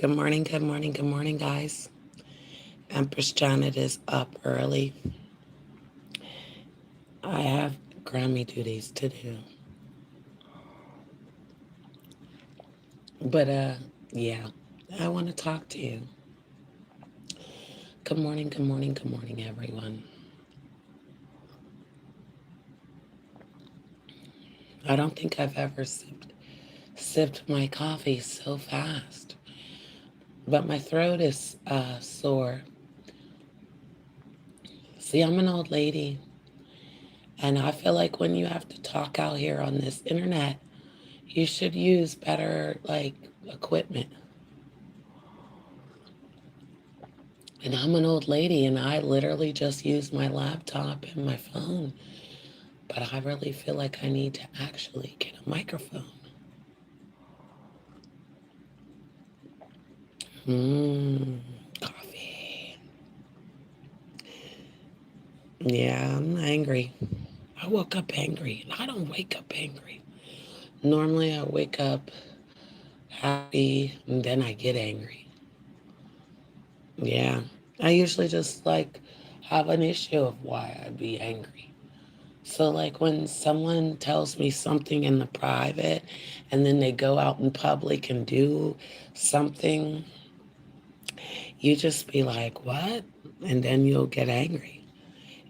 Good morning, good morning, good morning, guys. Empress Janet is up early. I have Grammy duties to do. But yeah, I want to talk to you. Good morning, good morning, good morning, everyone. I don't think I've ever sipped my coffee so fast. But my throat is sore. See, I'm an old lady, and I feel like when you have to talk out here on this internet, you should use better like equipment. And I'm an old lady and I literally just use my laptop and my phone. But I really feel like I need to actually get a microphone. Mmm, coffee. Yeah, I'm angry. I woke up angry and I don't wake up angry. Normally I wake up happy and then I get angry. Yeah, I usually just like have an issue of why I'd be angry. So, like when someone tells me something in the private and then they go out in public and do something, you just be like, what? And then you'll get angry.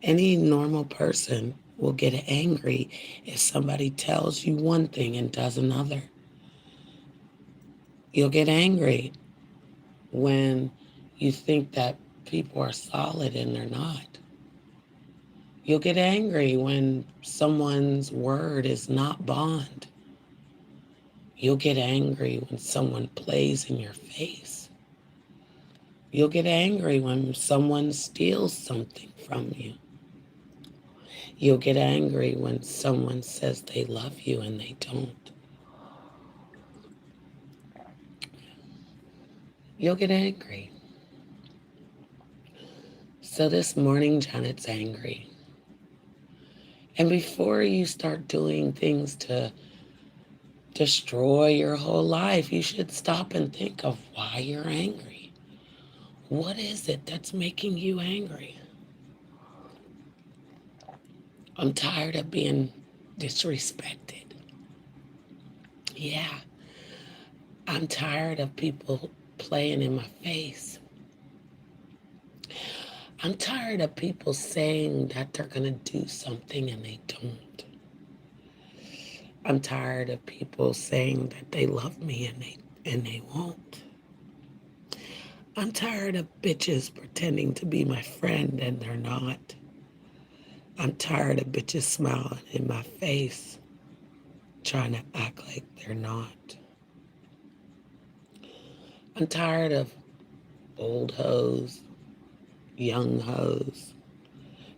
Any normal person will get angry if somebody tells you one thing and does another. You'll get angry when you think that people are solid and they're not. You'll get angry when someone's word is not bond. You'll get angry when someone plays in your face. You'll get angry when someone steals something from you. You'll get angry when someone says they love you and they don't. You'll get angry. So this morning, Janet's angry. And before you start doing things to destroy your whole life, you should stop and think of why you're angry. What is it that's making you angry? I'm tired of being disrespected. Yeah, I'm tired of people playing in my face. I'm tired of people saying that they're going to do something and they don't. I'm tired of people saying that they love me and they won't. I'm tired of bitches pretending to be my friend and they're not. I'm tired of bitches smiling in my face, trying to act like they're not. I'm tired of old hoes, young hoes,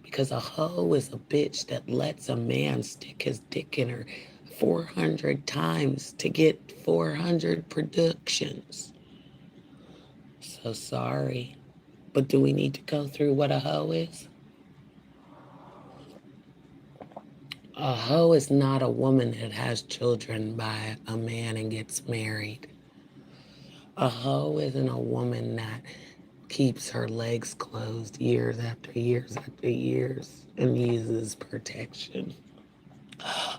because a hoe is a bitch that lets a man stick his dick in her 400 times to get 400 productions. So sorry, but do we need to go through what a hoe is? A hoe is not a woman that has children by a man and gets married. A hoe isn't a woman that keeps her legs closed years after years after years and uses protection.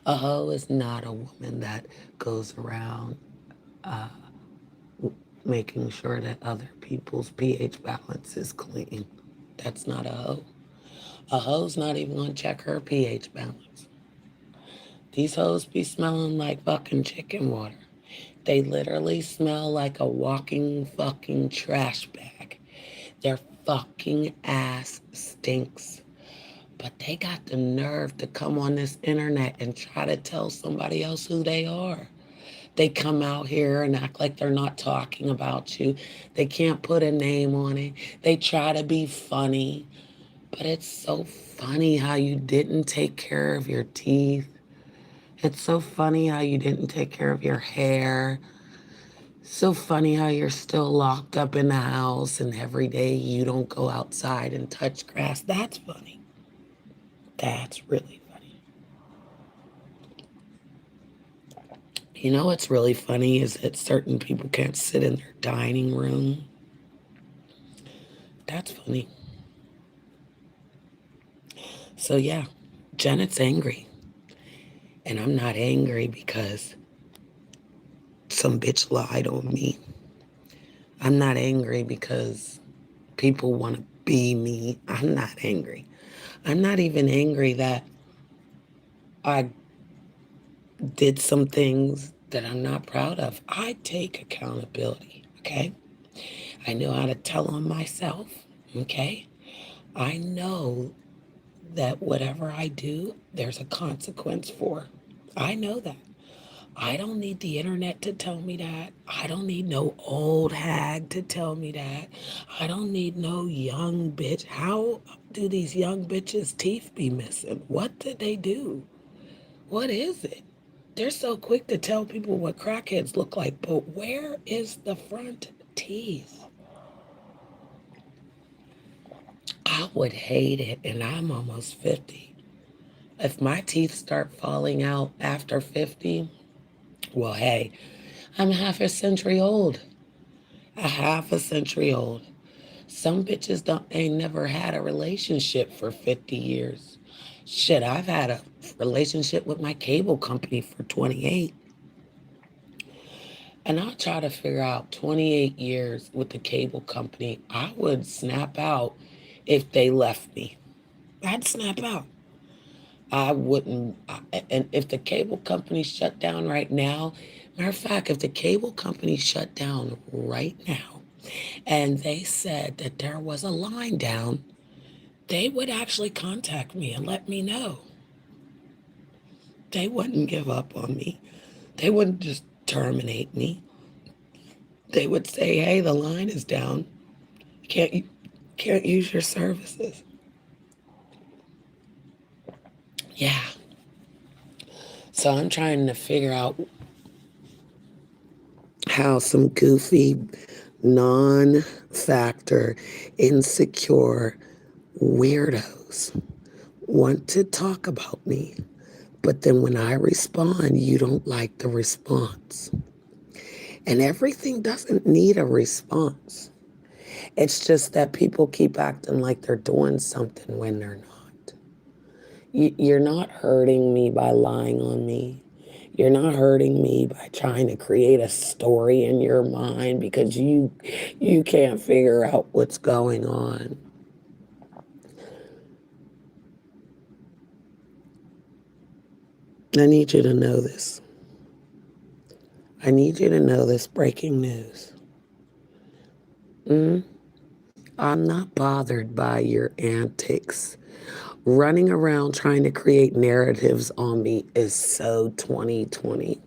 A hoe is not a woman that goes around making sure that other people's pH balance is clean. That's not a hoe. A hoe's not even gonna check her pH balance. These hoes be smelling like fucking chicken water. They literally smell like a walking fucking trash bag. Their fucking ass stinks. But they got the nerve to come on this internet and try to tell somebody else who they are. They come out here and act like they're not talking about you. They can't put a name on it. They try to be funny. But it's so funny how you didn't take care of your teeth. It's so funny how you didn't take care of your hair. So funny how you're still locked up in the house and every day you don't go outside and touch grass. That's funny. That's really funny. You know what's really funny is that certain people can't sit in their dining room. That's funny. So yeah, Janet's angry. And I'm not angry because some bitch lied on me. I'm not angry because people want to be me. I'm not angry. I'm not even angry that I did some things that I'm not proud of. I take accountability, okay? I know how to tell on myself, okay? I know that whatever I do, there's a consequence for. I know that. I don't need the internet to tell me that. I don't need no old hag to tell me that. I don't need no young bitch. How do these young bitches' teeth be missing? What did they do? What is it? They're so quick to tell people what crackheads look like, but where is the front teeth? I would hate it, and I'm almost 50. If my teeth start falling out after 50, well, hey, I'm half a century old. A half a century old. Some bitches don't ain't never had a relationship for 50 years. Shit, I've had a relationship with my cable company for 28. And I'll try to figure out 28 years with the cable company. I would snap out if they left me. I'd snap out. I wouldn't. And if the cable company shut down right now, matter of fact, if the cable company shut down right now and they said that there was a line down, they would actually contact me and let me know. They wouldn't give up on me. They wouldn't just terminate me. They would say, "Hey, the line is down. You can't use your services." Yeah. So I'm trying to figure out how some goofy, non-factor, insecure weirdos want to talk about me. But then when I respond, you don't like the response. And everything doesn't need a response. It's just that people keep acting like they're doing something when they're not. You're not hurting me by lying on me. You're not hurting me by trying to create a story in your mind because you can't figure out what's going on. I need you to know this. I need you to know this breaking news. I'm not bothered by your antics. Running around trying to create narratives on me is so 2020.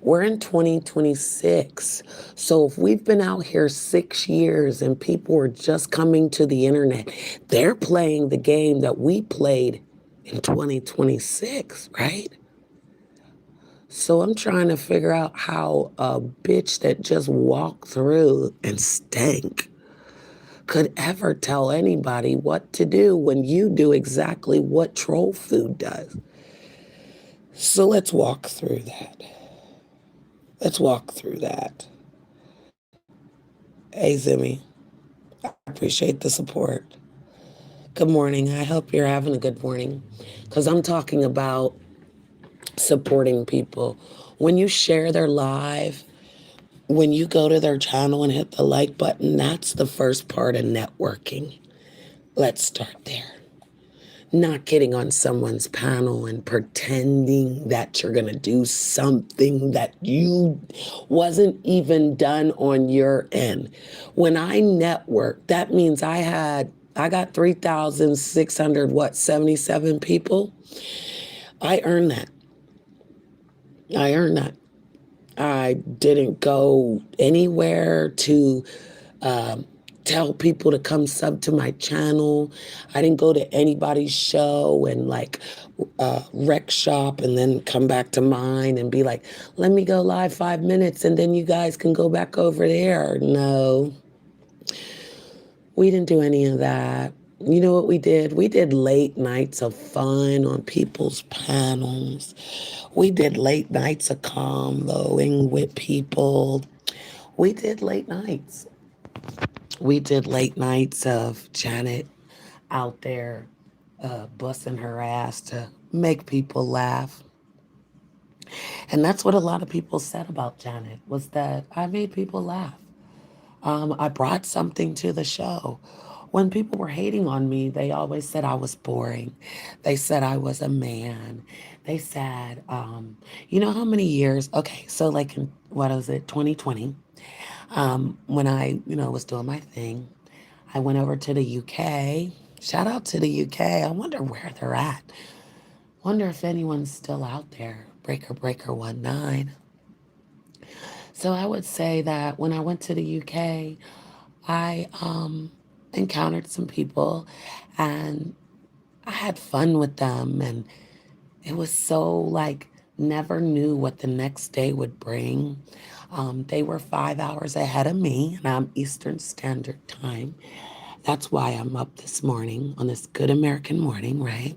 We're in 2026. So if we've been out here 6 years and people are just coming to the internet, they're playing the game that we played in 2026, right? So I'm trying to figure out how a bitch that just walked through and stank could ever tell anybody what to do when you do exactly what troll food does. So let's walk through that. Let's walk through that. Hey, Zimmy, I appreciate the support. Good morning. I hope you're having a good morning because I'm talking about supporting people. When you share their live, when you go to their channel and hit the like button, that's the first part of networking. Let's start there. Not getting on someone's panel and pretending that you're going to do something that you wasn't even done on your end. When I network, that means I got 3,677 people. I earned that. I earned that. I didn't go anywhere to tell people to come sub to my channel. I didn't go to anybody's show and like rec shop and then come back to mine and be like, let me go live 5 minutes and then you guys can go back over there. No, we didn't do any of that. You know what we did? We did late nights of fun on people's panels. We did late nights of convoing with people. We did late nights. We did late nights of Janet out there busting her ass to make people laugh. And that's what a lot of people said about Janet was that I made people laugh. I brought something to the show. When people were hating on me, they always said I was boring. They said I was a man. They said, you know how many years? Okay, so like in, what is it, 2020, when I, was doing my thing, I went over to the UK. Shout out to the UK. I wonder where they're at. Wonder if anyone's still out there. Breaker Breaker 19. So I would say that when I went to the UK, I encountered some people and I had fun with them. And it was so like, never knew what the next day would bring. They were 5 hours ahead of me, and I'm Eastern Standard Time. That's why I'm up this morning on this good American morning, right?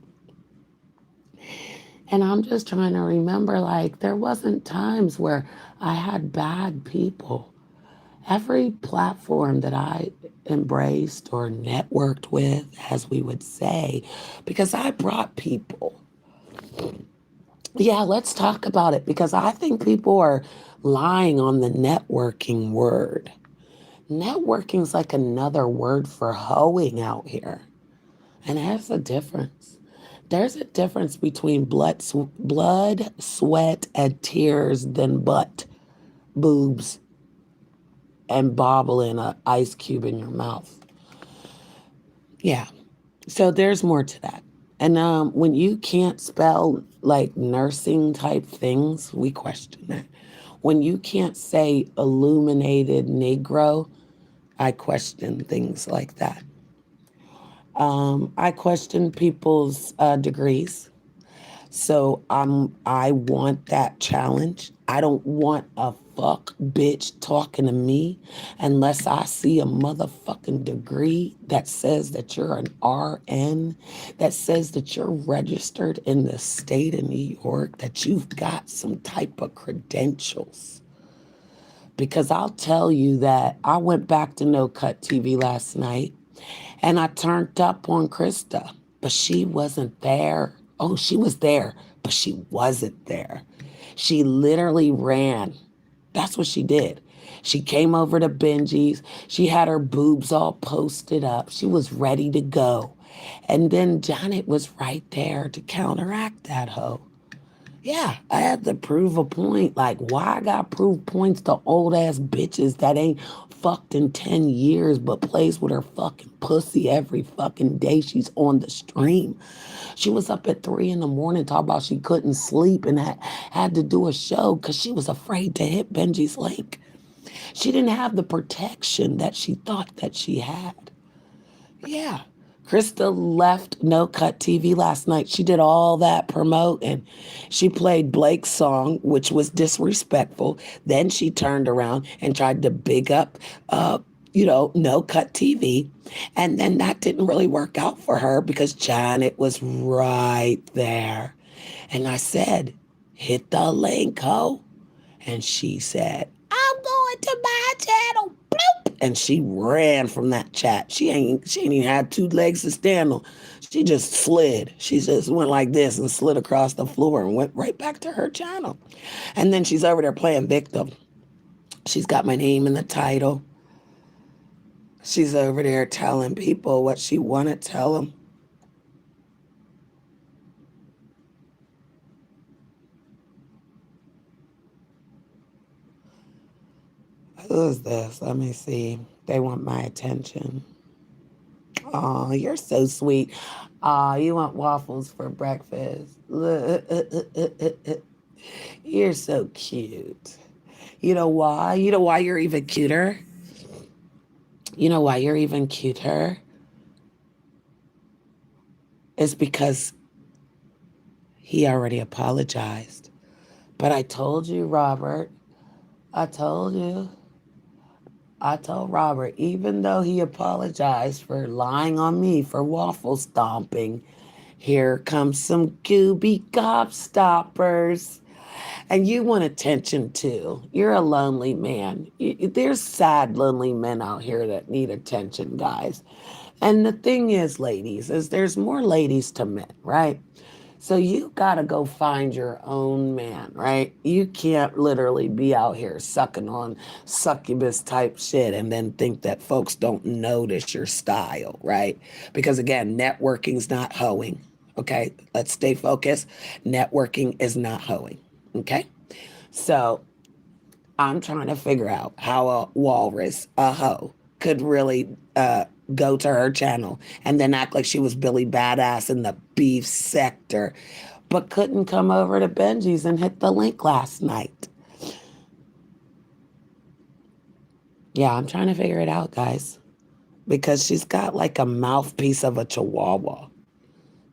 And I'm just trying to remember like, there wasn't times where I had bad people. Every platform that I embraced or networked with, as we would say, because I brought people. Yeah, let's talk about it because I think people are lying on the networking word. Networking is like another word for hoeing out here. And there's a difference. There's a difference between blood, sweat, and tears than butt, boobs, and bobbling an ice cube in your mouth. Yeah. So there's more to that. And when you can't spell like nursing type things, we question that. When you can't say illuminated Negro, I question things like that. I question people's degrees. So I want that challenge. I don't want a fuck bitch talking to me unless I see a motherfucking degree that says that you're an RN, that says that you're registered in the state of New York, that you've got some type of credentials. Because I'll tell you that I went back to No Cut TV last night and I turned up on Krista, but she wasn't there. Oh, she was there, but she wasn't there. She literally ran. That's what she did. She came over to Benji's. She had her boobs all posted up. She was ready to go. And then Janet was right there to counteract that hoe. Yeah, I had to prove a point. Like, why I got proof points to old ass bitches that ain't fucked in 10 years but plays with her fucking pussy every fucking day she's on the stream. She was up at 3 in the morning talking about she couldn't sleep and had to do a show because she was afraid to hit Benji's link. She didn't have the protection that she thought that she had. Yeah. Krista left No Cut TV last night. She did all that promoting. She played Blake's song, which was disrespectful. Then she turned around and tried to big up, No Cut TV. And then that didn't really work out for her because Janet was right there. And I said, hit the link, ho. And she said, I'm going to my channel. Bloop. And she ran from that chat. She ain't even had two legs to stand on. She just slid. She just went like this and slid across the floor and went right back to her channel. And then she's over there playing victim. She's got my name in the title. She's over there telling people what she want to tell them. Who is this? Let me see. They want my attention. Oh, you're so sweet. Oh, you want waffles for breakfast. You're so cute. You know why? You know why you're even cuter? You know why you're even cuter? It's because he already apologized. But I told you, Robert. I told you. I told Robert, even though he apologized for lying on me for waffle stomping, here comes some gooby gobstoppers. And you want attention too. You're a lonely man. There's sad, lonely men out here that need attention, guys. And the thing is, ladies, is there's more ladies to men, right? So you got to go find your own man, right? You can't literally be out here sucking on succubus type shit and then think that folks don't notice your style, right? Because again, networking's not hoeing. Okay, let's stay focused. Networking is not hoeing. Okay, so I'm trying to figure out how a walrus, a hoe, could really go to her channel and then act like she was Billy Badass in the beef sector, but couldn't come over to Benji's and hit the link last night. Yeah, I'm trying to figure it out, guys, because she's got like a mouthpiece of a chihuahua,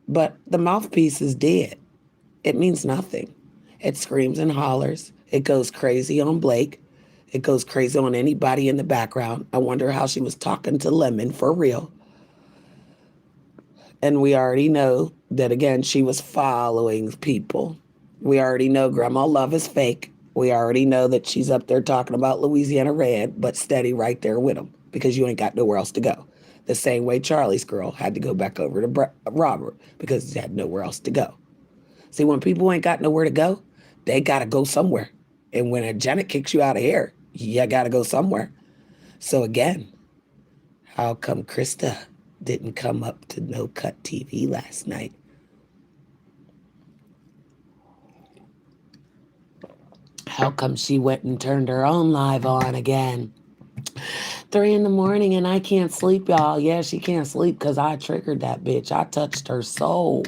but the mouthpiece is dead. It means nothing. It screams and hollers. It goes crazy on Blake. It goes crazy on anybody in the background. I wonder how she was talking to Lemon for real. And we already know that, again, she was following people. We already know Grandma Love is fake. We already know that she's up there talking about Louisiana Red, but steady right there with him because you ain't got nowhere else to go. The same way Charlie's girl had to go back over to Robert because he had nowhere else to go. See, when people ain't got nowhere to go, they got to go somewhere. And when a Janet kicks you out of here, you got to go somewhere. So again, how come Krista didn't come up to No Cut TV last night? How come she went and turned her own live on again? 3 in the morning and I can't sleep, y'all. Yeah, she can't sleep because I triggered that bitch. I touched her soul.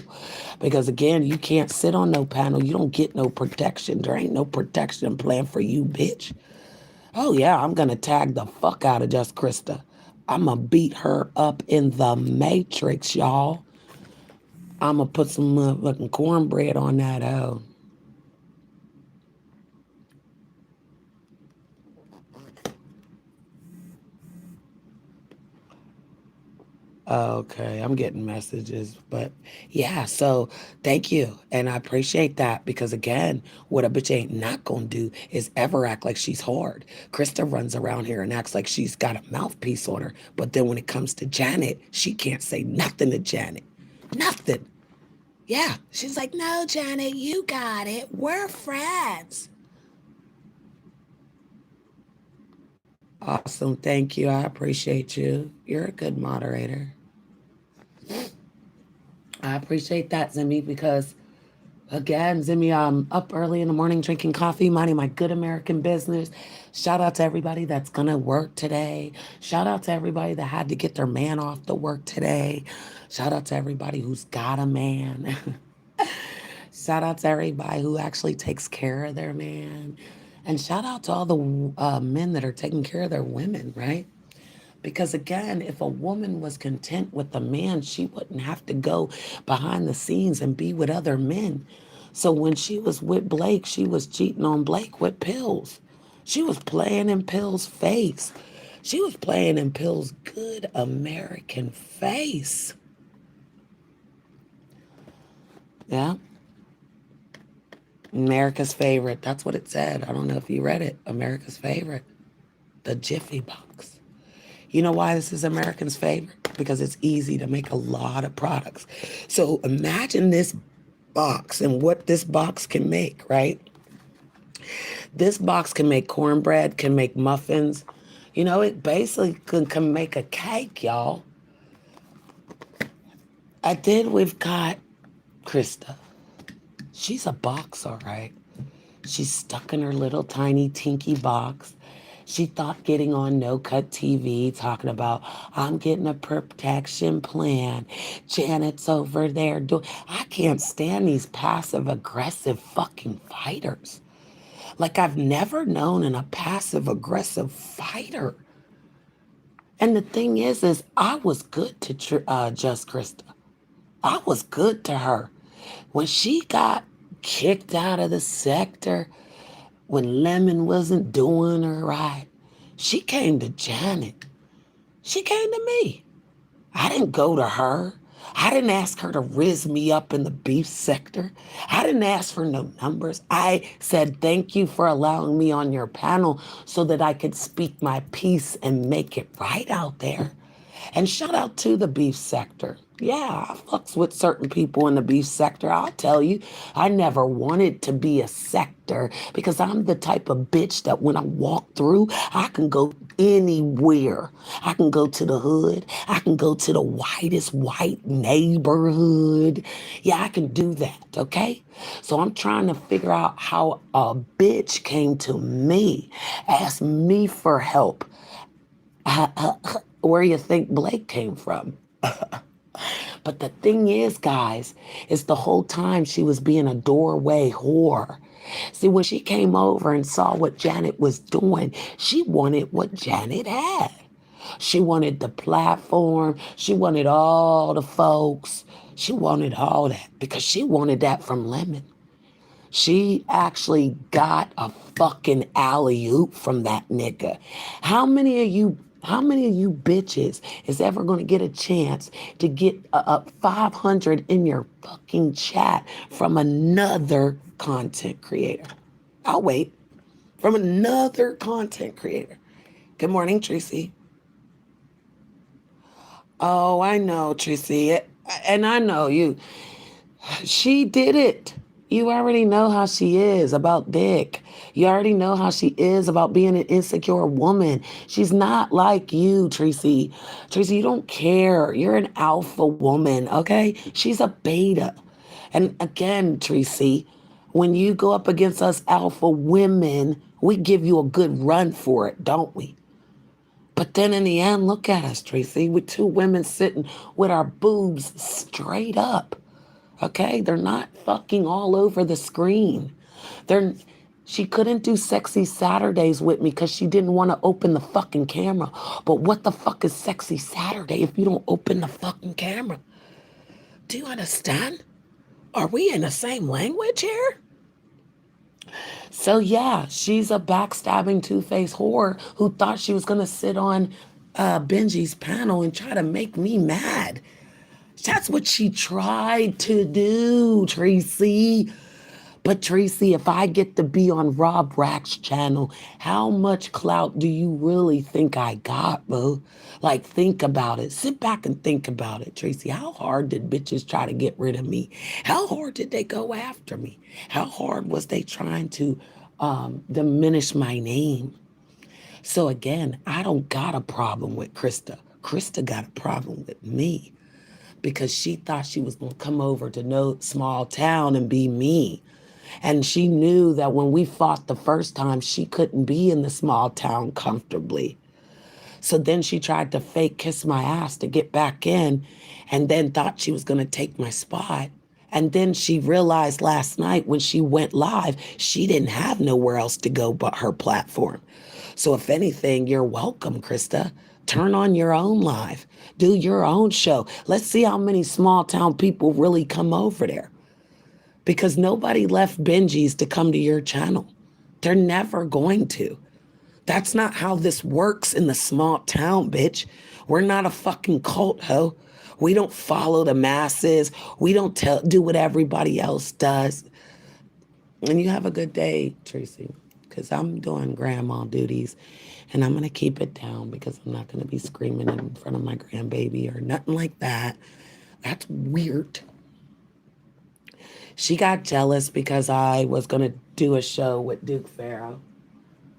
Because again, you can't sit on no panel. You don't get no protection. There ain't no protection plan for you, bitch. Oh yeah, I'm gonna tag the fuck out of Just Krista. I'm gonna beat her up in the Matrix, y'all. I'm gonna put some motherfucking cornbread on that hoe. Okay, I'm getting messages, but yeah, so thank you. And I appreciate that because again, what a bitch ain't not gonna do is ever act like she's hard. Krista runs around here and acts like she's got a mouthpiece on her, but then when it comes to Janet, she can't say nothing to Janet. Nothing. Yeah, she's like, no, Janet, you got it. We're friends. Awesome. Thank you. I appreciate you. You're a good moderator. I appreciate that, Zimmy, because again, Zimmy, I'm up early in the morning drinking coffee, minding my good American business. Shout out to everybody that's going to work today. Shout out to everybody that had to get their man off to work today. Shout out to everybody who's got a man. Shout out to everybody who actually takes care of their man. And shout out to all the men that are taking care of their women, right? Because again, if a woman was content with a man, she wouldn't have to go behind the scenes and be with other men. So when she was with Blake, she was cheating on Blake with pills. She was playing in Pill's face. She was playing in Pill's good American face. Yeah. America's favorite. That's what it said. I don't know if you read it. America's favorite. The Jiffy Box. You know why this is Americans' favorite? Because it's easy to make a lot of products. So imagine this box and what this box can make, right? This box can make cornbread, can make muffins. You know, it basically can make a cake, y'all. We've got Krista. She's a box, all right. She's stuck in her little tiny tinky box. She thought getting on No Cut TV, talking about, I'm getting a protection plan. Janet's over there doing. I can't stand these passive aggressive fucking fighters. Like I've never known a passive aggressive fighter. And the thing is I was good to Just Krista. I was good to her. When she got kicked out of the sector, when Lemon wasn't doing her right, She came to Janet. She came to me. I didn't go to her. I didn't ask her to riz me up in the beef sector. I didn't ask for no numbers. I said, thank you for allowing me on your panel so that I could speak my piece and make it right out there. And shout out to the beef sector. Yeah, I fucks with certain people in the beef sector. I'll tell you, I never wanted to be a sector because I'm the type of bitch that when I walk through, I can go anywhere. I can go to the hood. I can go to the whitest white neighborhood. Yeah, I can do that, okay? So I'm trying to figure out how a bitch came to me, asked me for help. Where you think Blake came from? But the thing is, guys, is the whole time she was being a doorway whore. See, when she came over and saw what Janet was doing, she wanted what Janet had. She wanted the platform. She wanted all the folks. She wanted all that because she wanted that from Lemon. She actually got a fucking alley-oop from that nigga. How many of you bitches is ever going to get a chance to get a 500 in your fucking chat from another content creator? I'll wait. From another content creator. Good morning, Tracy. Oh, I know, Tracy. And I know you. She did it. You already know how she is about dick. You already know how she is about being an insecure woman. She's not like you, Tracy. Tracy, you don't care. You're an alpha woman, okay? She's a beta. And again, Tracy, when you go up against us alpha women, we give you a good run for it, don't we? But then in the end, look at us, Tracy, with two women sitting with our boobs straight up. Okay, they're not fucking all over the screen. They're she couldn't do sexy Saturdays with me because she didn't want to open the fucking camera. But what the fuck is sexy Saturday if you don't open the fucking camera? Do you understand? Are we in the same language here? So yeah, she's a backstabbing two-faced whore who thought she was gonna sit on Benji's panel and try to make me mad. That's what she tried to do, Tracy. But Tracy, if I get to be on Rob Rack's channel, how much clout do you really think I got, boo? Like, think about it. Sit back and think about it, Tracy. How hard did bitches try to get rid of me? How hard did they go after me? How hard was they trying to diminish my name? So again, I don't got a problem with Krista. Krista got a problem with me because she thought she was going to come over to no small town and be me. And she knew that when we fought the first time, she couldn't be in the small town comfortably. So then she tried to fake kiss my ass to get back in and then thought she was going to take my spot. And then she realized last night when she went live, she didn't have nowhere else to go but her platform. So if anything, you're welcome, Krista. Turn on your own live. Do your own show. Let's see how many small town people really come over there. Because nobody left Benji's to come to your channel. They're never going to. That's not how this works in the small town, bitch. We're not a fucking cult, ho. We don't follow the masses. We don't do what everybody else does. And you have a good day, Tracy, because I'm doing grandma duties and I'm going to keep it down because I'm not going to be screaming in front of my grandbaby or nothing like that. That's weird. She got jealous because I was going to do a show with Duke Farrow.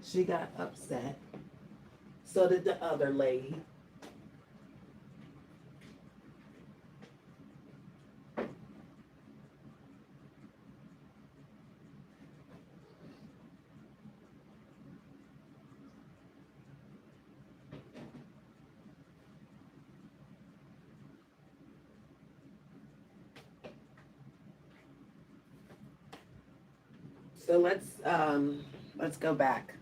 She got upset. So did the other lady. So let's go back.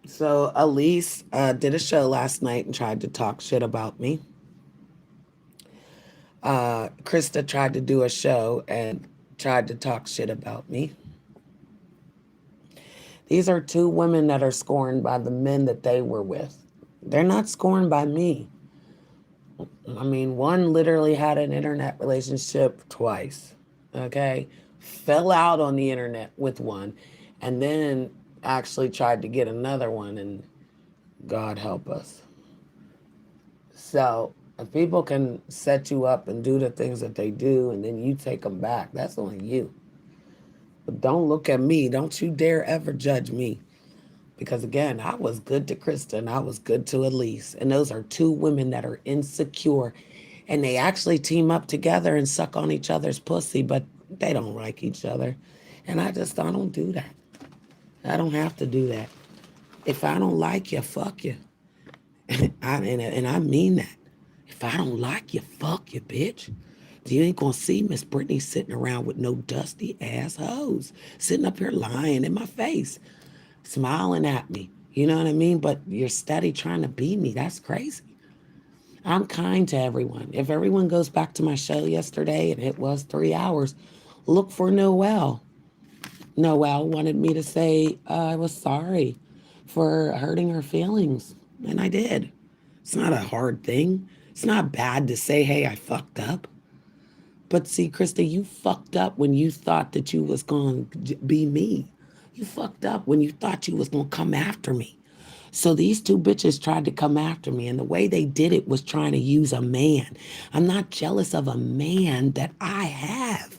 So Elise did a show last night and tried to talk shit about me. Krista tried to do a show and tried to talk shit about me. These are two women that are scorned by the men that they were with. They're not scorned by me. I mean, one literally had an internet relationship twice. Okay. Fell out on the internet with one and then actually tried to get another one, and God help us. So if people can set you up and do the things that they do and then you take them back, that's on you. But don't look at me. Don't you dare ever judge me. Because again, I was good to Krista and I was good to Elise. And those are two women that are insecure. And they actually team up together and suck on each other's pussy, but they don't like each other. And I don't do that. I don't have to do that. If I don't like you, fuck you. And I mean that. If I don't like you, fuck you, bitch. You ain't gonna see Miss Brittany sitting around with no dusty ass hoes sitting up here lying in my face, smiling at me. You know what I mean? But you're steady trying to be me. That's crazy. I'm kind to everyone. If everyone goes back to my show yesterday, and it was 3 hours, look for Noelle. Noelle wanted me to say I was sorry for hurting her feelings, and I did. It's not a hard thing. It's not bad to say, hey, I fucked up. But see, Krista, you fucked up when you thought that you was going to be me. You fucked up when you thought you was going to come after me. So these two bitches tried to come after me, and the way they did it was trying to use a man. I'm not jealous of a man that I have.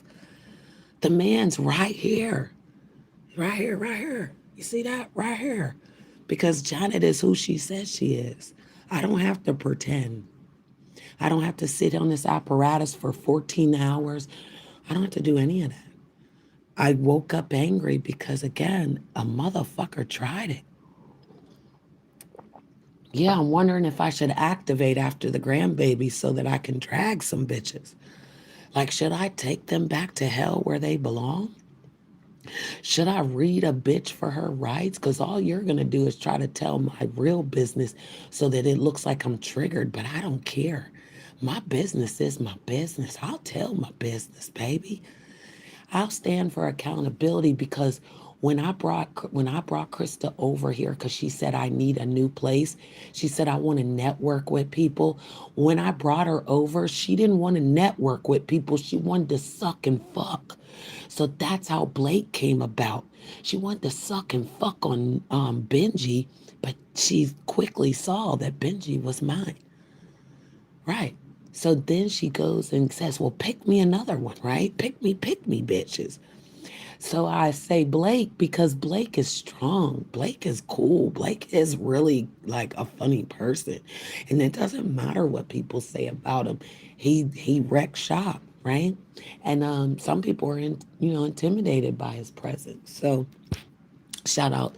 The man's right here. Right here, right here. You see that? Right here. Because Janet is who she says she is. I don't have to pretend. I don't have to sit on this apparatus for 14 hours. I don't have to do any of that. I woke up angry because, again, a motherfucker tried it. Yeah, I'm wondering if I should activate after the grandbaby so that I can drag some bitches. Like, should I take them back to hell where they belong? Should I read a bitch for her rights? Because all you're going to do is try to tell my real business so that it looks like I'm triggered, but I don't care. My business is my business. I'll tell my business, baby. I'll stand for accountability because when I brought Krista over here because she said I need a new place. She said I want to network with people. When I brought her over, she didn't want to network with people. She wanted to suck and fuck. So that's how Blake came about. She wanted to suck and fuck on Benji, but she quickly saw that Benji was mine. Right. So then she goes and says, well, pick me another one, right? Pick me, bitches. So I say Blake because Blake is strong. Blake is cool. Blake is really like a funny person. And it doesn't matter what people say about him. He wrecks shop, right? And some people are intimidated by his presence. So shout out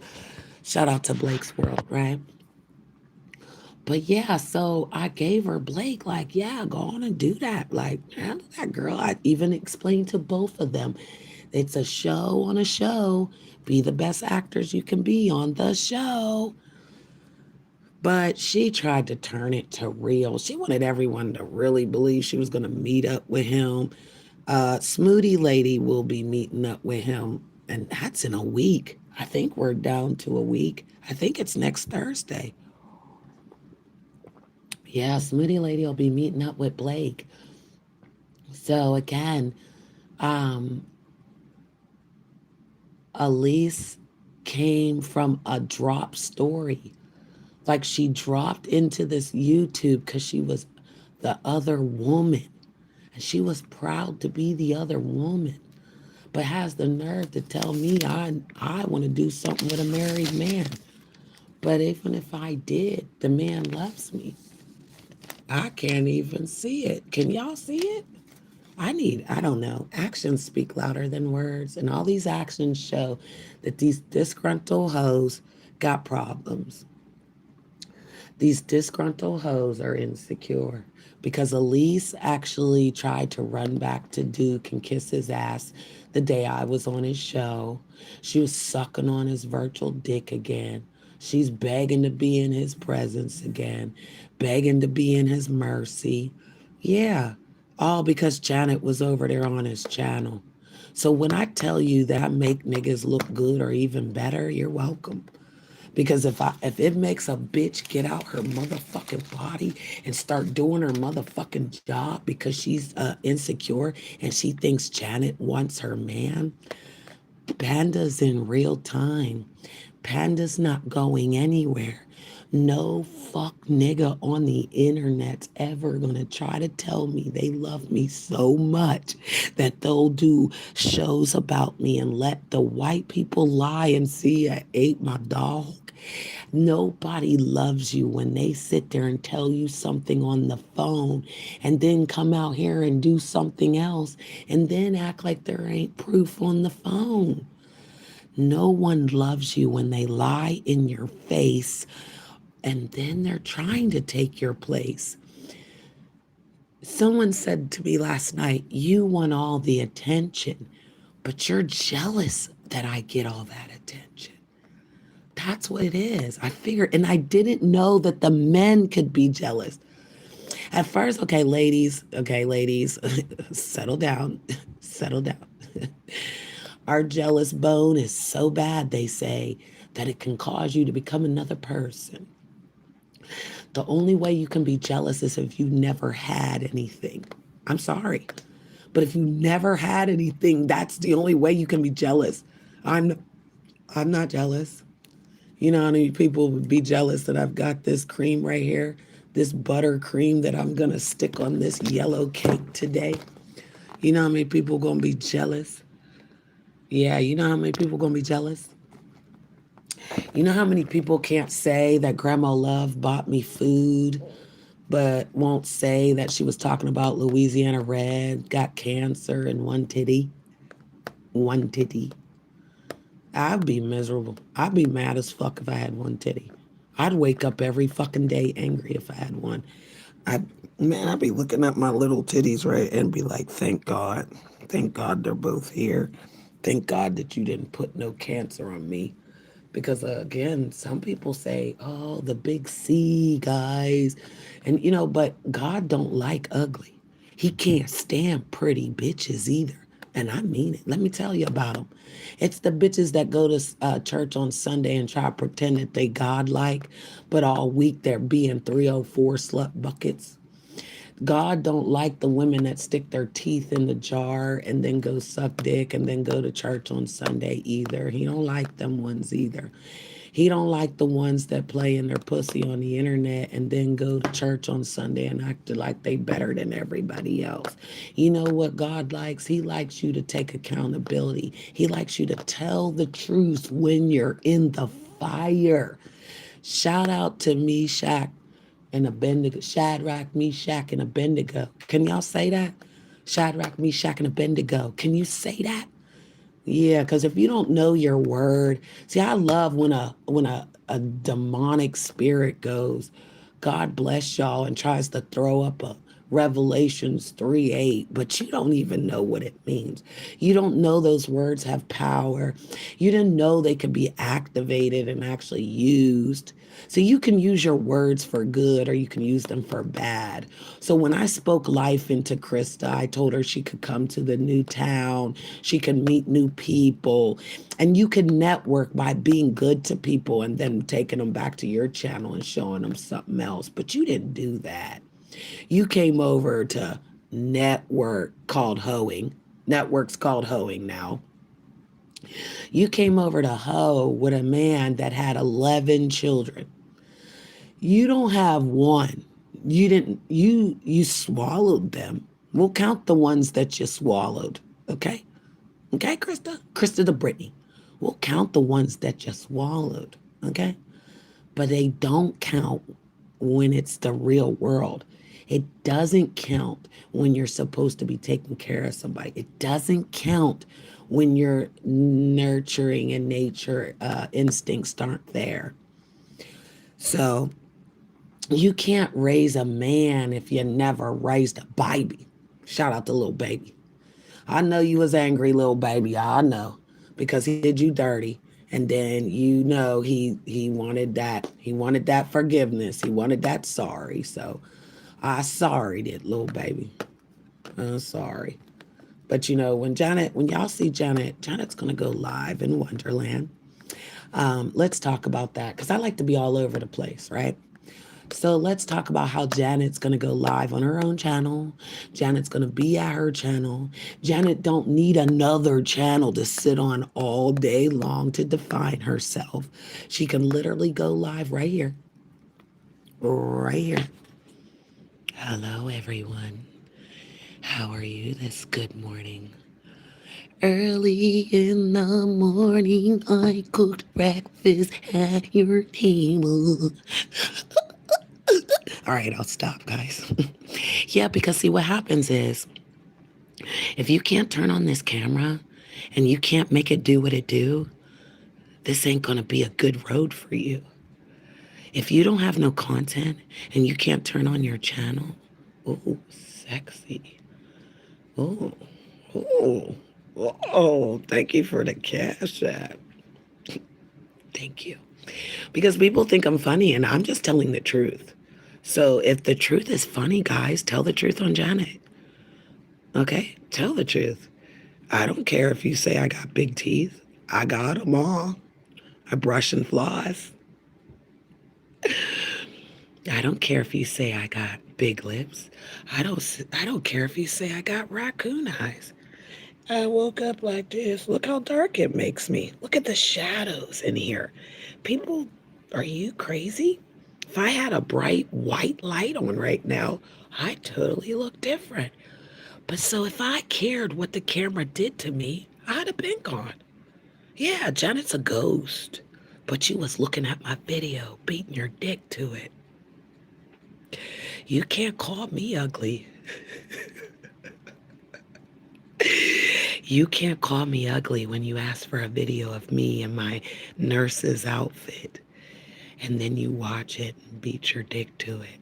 shout out to Blake's World, right? But yeah, so I gave her Blake, like, yeah, go on and do that. Like, handle that, girl. I even explained to both of them it's a show on a show. Be the best actors you can be on the show. But she tried to turn it to real. She wanted everyone to really believe she was going to meet up with him. Smoothie Lady will be meeting up with him, and that's in a week. I think we're down to a week. I think it's next Thursday. Yeah, Smoothie Lady will be meeting up with Blake. So again, um, Elise came from a drop story. Like she dropped into this YouTube because she was the other woman. And she was proud to be the other woman. But has the nerve to tell me I want to do something with a married man. But even if I did, the man loves me. I can't even see it. Can y'all see it? I don't know. Actions speak louder than words. And all these actions show that these disgruntled hoes got problems. These disgruntled hoes are insecure because Elise actually tried to run back to Duke and kiss his ass the day I was on his show. She was sucking on his virtual dick again. She's begging to be in his presence again, begging to be in his mercy. Yeah, all because Janet was over there on his channel. So when I tell you that I make niggas look good or even better, you're welcome. Because if it makes a bitch get out her motherfucking body and start doing her motherfucking job because she's insecure and she thinks Janet wants her man, Panda's in real time. Panda's not going anywhere. No fuck nigga on the internet's ever gonna try to tell me they love me so much that they'll do shows about me and let the white people lie and see I ate my dog. Nobody loves you when they sit there and tell you something on the phone and then come out here and do something else and then act like there ain't proof on the phone. No one loves you when they lie in your face and then they're trying to take your place. Someone said to me last night, "You want all the attention, but you're jealous that I get all that attention." That's what it is. I figured, and I didn't know that the men could be jealous. At first, okay, ladies, settle down, settle down. Our jealous bone is so bad, they say, that it can cause you to become another person. The only way you can be jealous is if you never had anything. I'm sorry. But if you never had anything, that's the only way you can be jealous. I'm I'm not jealous. You know how many people would be jealous that I've got this cream right here, this butter cream that I'm gonna stick on this yellow cake today? You know how many people gonna be jealous? Yeah, you know how many people gonna be jealous? You know how many people can't say that Grandma Love bought me food, but won't say that she was talking about Louisiana Red, got cancer, and one titty? One titty. I'd be miserable. I'd be mad as fuck if I had one titty. I'd wake up every fucking day angry if I had one. I Man, I'd be looking at my little titties, right, and be like, thank God. Thank God they're both here. Thank God that you didn't put no cancer on me. Because again, some people say, oh, the big C guys. And but God don't like ugly. He can't stand pretty bitches either. And I mean it. Let me tell you about them. It's the bitches that go to church on Sunday and try to pretend that they God-like, but all week they're being 304 slut buckets. God don't like the women that stick their teeth in the jar and then go suck dick and then go to church on Sunday either. He don't like them ones either. He don't like the ones that play in their pussy on the internet and then go to church on Sunday and act like they better than everybody else. You know what God likes? He likes you to take accountability. He likes you to tell the truth when you're in the fire. Shout out to Meshach and Abednego, Shadrach, Meshach, and Abednego. Can y'all say that? Shadrach, Meshach, and Abednego. Can you say that? Yeah, because if you don't know your word, see, I love when a demonic spirit goes, God bless y'all, and tries to throw up a Revelations 3:8, but you don't even know what it means. You don't know those words have power. You didn't know they could be activated and actually used. So you can use your words for good or you can use them for bad. So when I spoke life into Krista, I told her she could come to the new town, she could meet new people, and you could network by being good to people and then taking them back to your channel and showing them something else. But you didn't do that. You came over to network called hoeing. Network's called hoeing now. You came over to hoe with a man that had 11 children. You don't have one. You swallowed them. We'll count the ones that you swallowed. Okay? Okay, Krista? Krista the Brittany. We'll count the ones that you swallowed. Okay? But they don't count when it's the real world. It doesn't count when you're supposed to be taking care of somebody. It doesn't count when your nurturing and nature instincts aren't there. So you can't raise a man if you never raised a baby. Shout out to little baby. I know you was angry, little baby. I know because he did you dirty, and then he wanted that. He wanted that forgiveness. He wanted that sorry. So I sorried it, little baby. I'm sorry. But when y'all see Janet's going to go live in Wonderland. Let's talk about that because I like to be all over the place, right? So let's talk about how Janet's going to go live on her own channel. Janet's going to be at her channel. Janet don't need another channel to sit on all day long to define herself. She can literally go live right here. Right here. Hello, everyone. How are you this good morning? Early in the morning, I cooked breakfast at your table. All right, I'll stop, guys. Yeah, because see, what happens is if you can't turn on this camera and you can't make it do what it do, this ain't gonna be a good road for you. If you don't have no content and you can't turn on your channel, oh, sexy. Oh, oh, oh, thank you for the cash app. Thank you. Because people think I'm funny and I'm just telling the truth. So if the truth is funny, guys, tell the truth on Janet. Okay? Tell the truth. I don't care if you say I got big teeth. I got them all. I brush and floss. I don't care if you say I got big lips. I don't care if you say I got raccoon eyes. I woke up like this. Look how dark it makes me. Look at the shadows in here. People, are you crazy? If I had a bright white light on right now, I totally look different. But so if I cared what the camera did to me, I'd have been gone. Yeah, Janet's a ghost. But you was looking at my video, beating your dick to it. You can't call me ugly. You can't call me ugly when you ask for a video of me in my nurse's outfit. And then you watch it and beat your dick to it.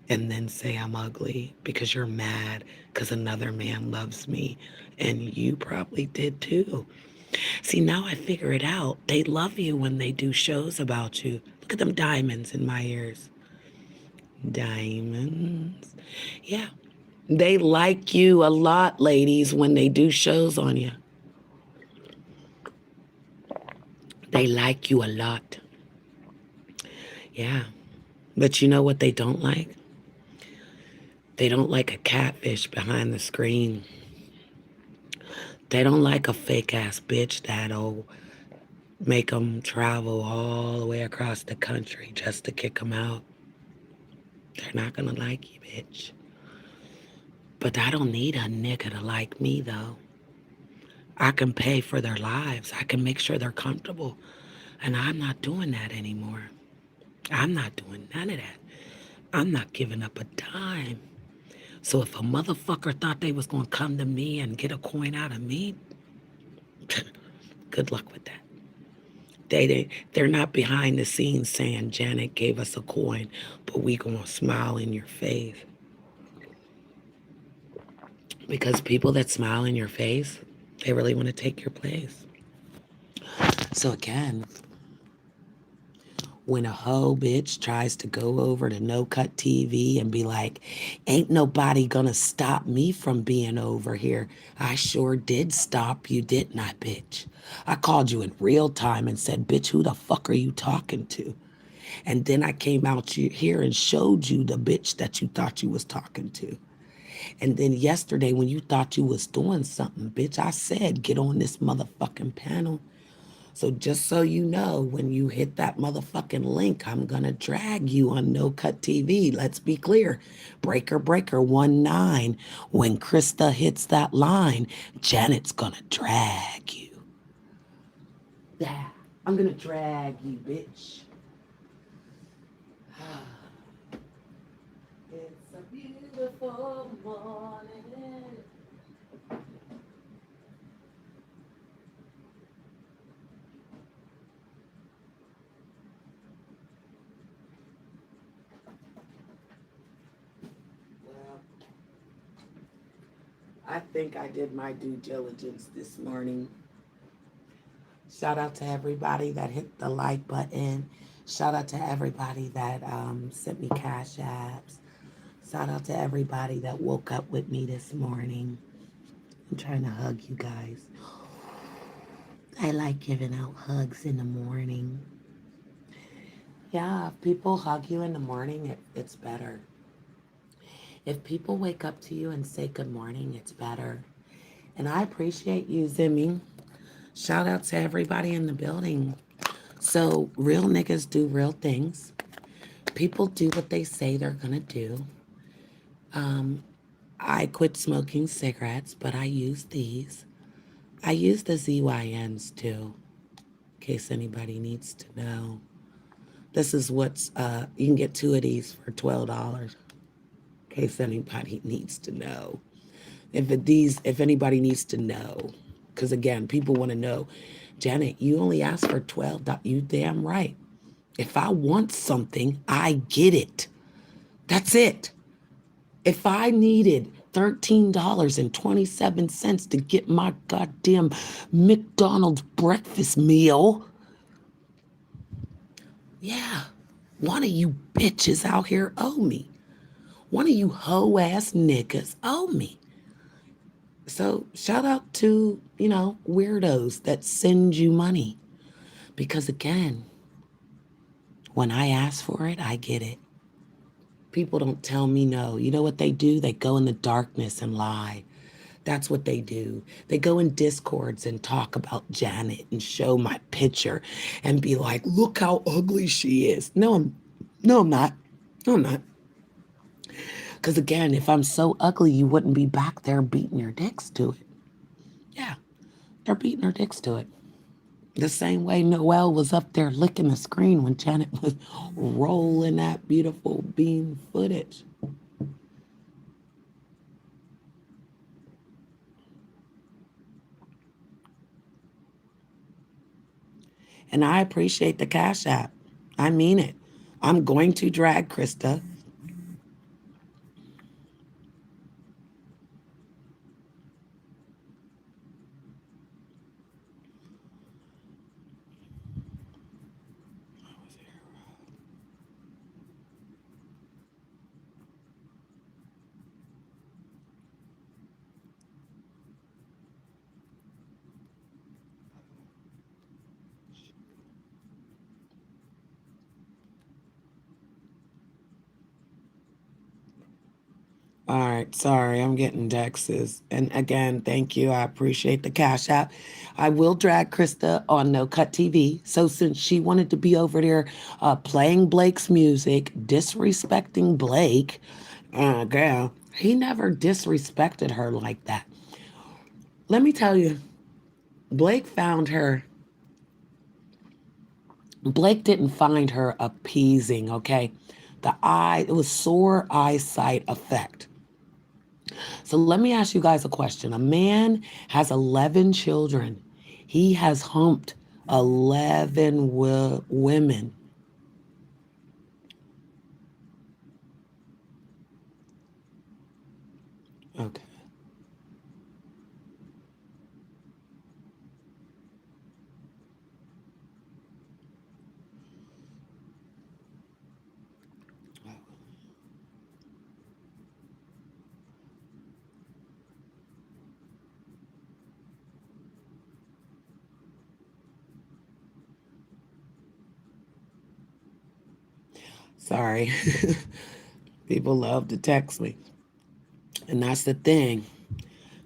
And then say I'm ugly because you're mad because another man loves me. And you probably did too. See, now I figure it out. They love you when they do shows about you. Look at them diamonds in my ears. Diamonds. Yeah. They like you a lot, ladies, when they do shows on you. They like you a lot. Yeah. But you know what they don't like? They don't like a catfish behind the screen. They don't like a fake ass bitch that'll make them travel all the way across the country just to kick them out. They're not gonna like you, bitch. But I don't need a nigga to like me, though. I can pay for their lives. I can make sure they're comfortable. And I'm not doing that anymore. I'm not doing none of that. I'm not giving up a dime. So if a motherfucker thought they was going to come to me and get a coin out of me, good luck with that. They're not behind the scenes saying Janet gave us a coin, but we gonna smile in your face. Because people that smile in your face, they really want to take your place. So again, when a hoe bitch tries to go over to No Cut TV and be like, ain't nobody gonna stop me from being over here. I sure did stop you, didn't I, bitch? I called you in real time and said, bitch, who the fuck are you talking to? And then I came out here and showed you the bitch that you thought you was talking to. And then yesterday when you thought you was doing something, bitch, I said, get on this motherfucking panel. So just so you know, when you hit that motherfucking link, I'm going to drag you on No Cut TV. Let's be clear. Breaker 19. When Krista hits that line, Janet's going to drag you. Yeah, I'm going to drag you, bitch. It's a beautiful morning. Well, I think I did my due diligence this morning. Shout out to everybody that hit the like button. Shout out to everybody that sent me cash apps. Shout out to everybody that woke up with me this morning. I'm trying to hug you guys. I like giving out hugs in the morning. Yeah, if people hug you in the morning, it's better. If people wake up to you and say good morning, it's better. And I appreciate you, Zimmy. Shout out to everybody in the building. So, real niggas do real things. People do what they say they're going to do. I quit smoking cigarettes, but I use these. I use the ZYNs too, in case anybody needs to know. This is what's, you can get two of these for $12, in case anybody needs to know. If anybody needs to know, because again, people want to know, Janet, you only asked for 12. You damn right. If I want something, I get it. That's it. If I needed $13.27 to get my goddamn McDonald's breakfast meal, yeah, one of you bitches out here owe me. One of you hoe ass niggas owe me. So shout out to, weirdos that send you money. Because again, when I ask for it, I get it. People don't tell me no. You know what they do? They go in the darkness and lie. That's what they do. They go in discords and talk about Janet and show my picture and be like, look how ugly she is. No, I'm not. No, I'm not. Because again, if I'm so ugly, you wouldn't be back there beating your dicks to it. Yeah, they're beating their dicks to it. The same way Noelle was up there licking the screen when Janet was rolling that beautiful beam footage. And I appreciate the Cash App. I mean it. I'm going to drag Krista. All right, sorry, I'm getting Dex's. And again, thank you. I appreciate the Cash App. I will drag Krista on No Cut TV. So since she wanted to be over there playing Blake's music, disrespecting Blake, girl, he never disrespected her like that. Let me tell you, Blake found her. Blake didn't find her appeasing, okay? It was sore eyesight effect. So let me ask you guys a question. A man has 11 children. He has humped 11 women. Okay. Sorry. People love to text me. And that's the thing.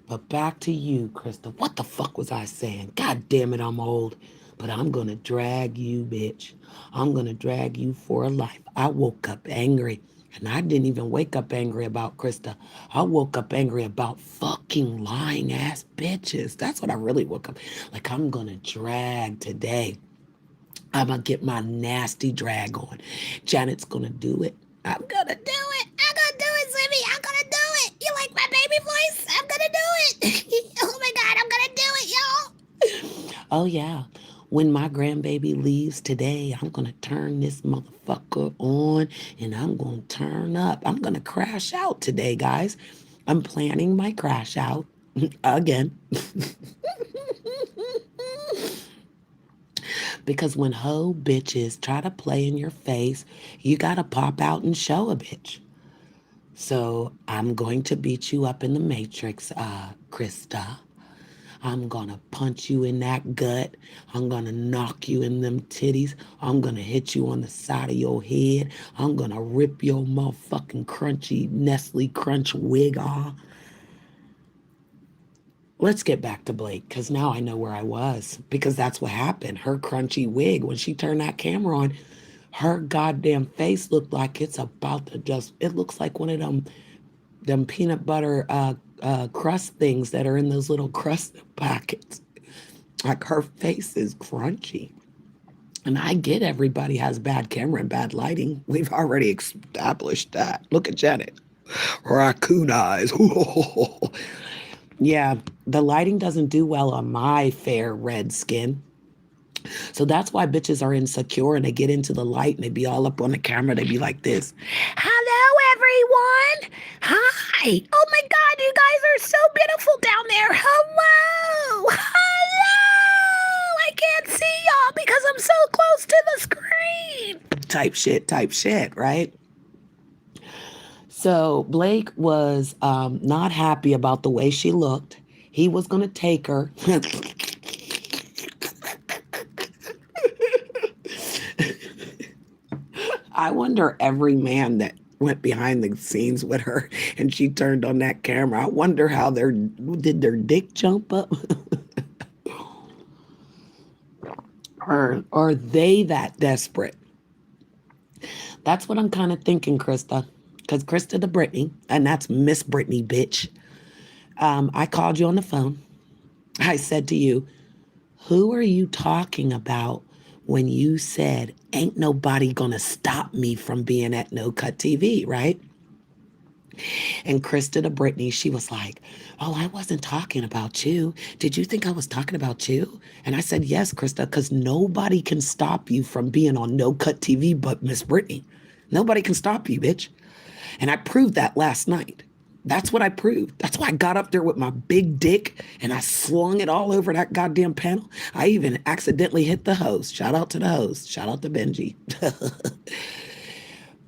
But back to you, Krista. What the fuck was I saying? God damn it, I'm old. But I'm going to drag you, bitch. I'm going to drag you for life. I woke up angry. And I didn't even wake up angry about Krista. I woke up angry about fucking lying ass bitches. That's what I really woke up. Like, I'm going to drag today. I'm going to get my nasty drag on. Janet's going to do it. I'm going to do it. I'm going to do it, Zimmy. I'm going to do it. You like my baby voice? I'm going to do it. Oh my God, I'm going to do it, y'all. Oh, yeah. When my grandbaby leaves today, I'm going to turn this motherfucker on and I'm going to turn up. I'm going to crash out today, guys. I'm planning my crash out again. Because when hoe bitches try to play in your face, you got to pop out and show a bitch. So I'm going to beat you up in the matrix, Krista. I'm gonna punch you in that gut. I'm gonna knock you in them titties. I'm gonna hit you on the side of your head. I'm gonna rip your motherfucking crunchy Nestle Crunch wig off. Let's get back to Blake, because now I know where I was, because that's what happened. Her crunchy wig, when she turned that camera on, her goddamn face looked like it's about to just, it looks like one of them peanut butter crust things that are in those little crust packets. Like her face is crunchy. And I get everybody has bad camera and bad lighting. We've already established that. Look at Janet. Raccoon eyes. Yeah, the lighting doesn't do well on my fair red skin. So that's why bitches are insecure and they get into the light and they be all up on the camera. They be like this. Hello, everyone. Hi. Oh my God, you guys are so beautiful down there. Hello. Hello. I can't see y'all because I'm so close to the screen. Type shit, right? So Blake was not happy about the way she looked. He was going to take her. I wonder every man that went behind the scenes with her and she turned on that camera. I wonder how did their dick jump up? Or are they that desperate? That's what I'm kind of thinking, Krista. Because Krista the Brittany, and that's Miss Brittany, bitch. I called you on the phone. I said to you, who are you talking about when you said, ain't nobody gonna stop me from being at No Cut TV, right? And Krista to Brittany, she was like, oh, I wasn't talking about you. Did you think I was talking about you? And I said, yes, Krista, because nobody can stop you from being on No Cut TV but Miss Brittany. Nobody can stop you, bitch. And I proved that last night. That's what I proved. That's why I got up there with my big dick and I slung it all over that goddamn panel. I even accidentally hit the host. Shout out to the host. Shout out to Benji.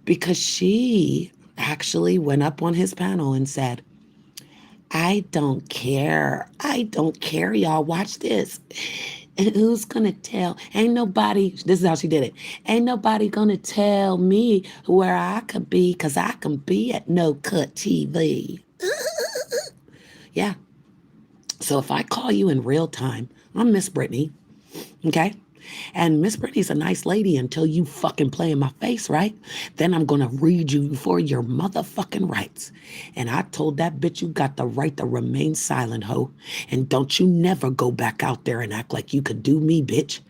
Because she actually went up on his panel and said, I don't care. I don't care, y'all. Watch this. And who's gonna tell? Ain't nobody, this is how she did it. Ain't nobody gonna tell me where I could be because I can be at No Cut TV. Yeah. So if I call you in real time, I'm Miss Brittany, okay? And Miss Brittany's a nice lady until you fucking play in my face, right? Then I'm gonna read you for your motherfucking rights. And I told that bitch you got the right to remain silent, ho. And don't you never go back out there and act like you could do me, bitch.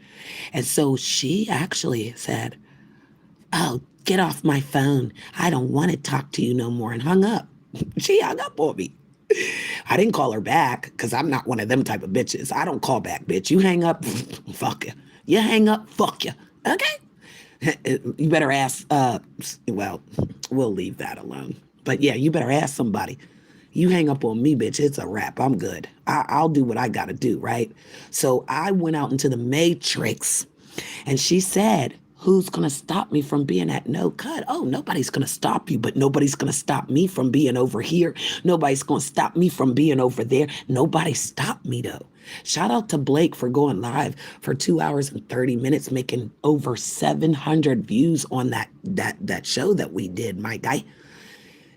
And so she actually said, oh, get off my phone. I don't want to talk to you no more, and hung up. She hung up on me. I didn't call her back because I'm not one of them type of bitches. I don't call back, bitch. You hang up, fuck you. You hang up, fuck you. Okay? You better ask, well, we'll leave that alone. But yeah, you better ask somebody. You hang up on me, bitch, it's a wrap. I'm good. I'll do what I got to do, right? So I went out into the matrix and she said, who's going to stop me from being at No Cut? Oh, nobody's going to stop you, but nobody's going to stop me from being over here. Nobody's going to stop me from being over there. Nobody stopped me, though. Shout out to Blake for going live for 2 hours and 30 minutes, making over 700 views on that show that we did, my guy.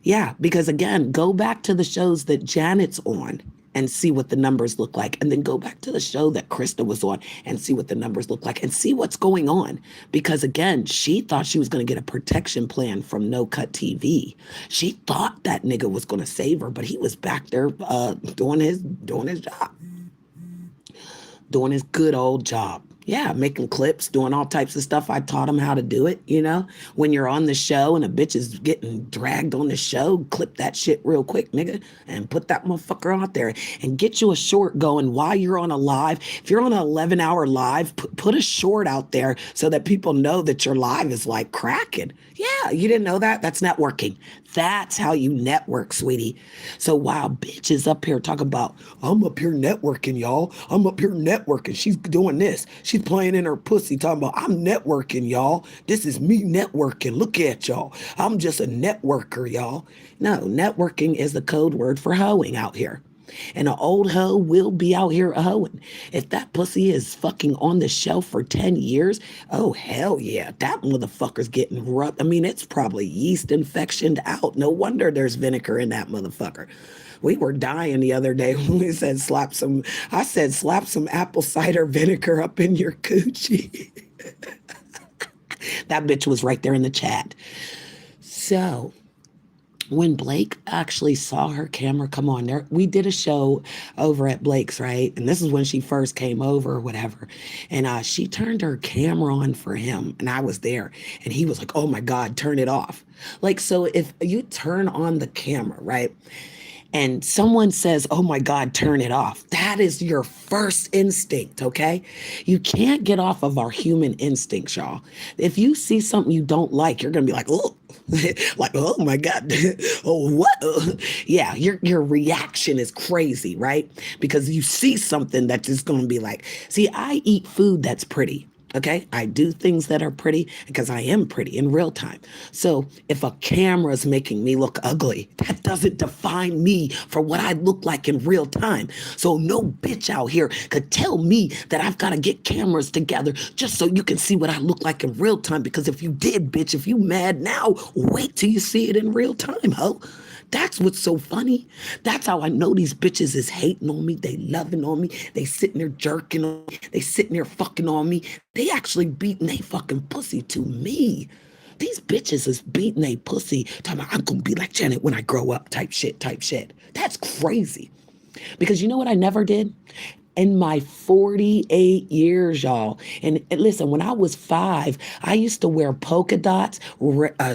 Yeah, because again, go back to the shows that Janet's on and see what the numbers look like. And then go back to the show that Krista was on and see what the numbers look like and see what's going on. Because again, she thought she was going to get a protection plan from No Cut TV. She thought that nigga was going to save her, but he was back there doing his job. Doing his good old job. Yeah, making clips, doing all types of stuff. I taught him how to do it, you know? When you're on the show and a bitch is getting dragged on the show, clip that shit real quick, nigga, and put that motherfucker out there and get you a short going while you're on a live. If you're on an 11-hour live, put a short out there so that people know that your live is like cracking. Yeah, you didn't know that? That's networking. That's how you network, sweetie. So while bitch is up here talking about, I'm up here networking, y'all. I'm up here networking. She's doing this. She's playing in her pussy, talking about, I'm networking, y'all. This is me networking. Look at y'all. I'm just a networker, y'all. No, networking is the code word for hoeing out here. And an old hoe will be out here hoeing. If that pussy is fucking on the shelf for 10 years, oh, hell yeah. That motherfucker's getting rubbed. I mean, it's probably yeast infectioned out. No wonder there's vinegar in that motherfucker. We were dying the other day when we said I said slap some apple cider vinegar up in your coochie. That bitch was right there in the chat. So when Blake actually saw her camera come on there, we did a show over at Blake's, right? And this is when she first came over or whatever. And she turned her camera on for him, and I was there. And he was like, oh my God, turn it off. Like, so if you turn on the camera, right? And someone says, oh my God, turn it off. That is your first instinct, okay? You can't get off of our human instincts, y'all. If you see something you don't like, you're going to be like, oh, like, oh my God, oh, what? Yeah, your reaction is crazy, right? Because you see something that is going to be like, see, I eat food that's pretty. Okay, I do things that are pretty because I am pretty in real time. So if a camera is making me look ugly, that doesn't define me for what I look like in real time. So no bitch out here could tell me that I've got to get cameras together just so you can see what I look like in real time. Because if you did, bitch, if you mad now, wait till you see it in real time, ho. That's what's so funny. That's how I know these bitches is hating on me. They loving on me. They sitting there jerking on me. They sitting there fucking on me. They actually beating they fucking pussy to me. These bitches is beating they pussy, talking about, I'm gonna be like Janet when I grow up, type shit. That's crazy. Because you know what I never did? In my 48 years, y'all. And listen, when I was 5, I used to wear polka dots,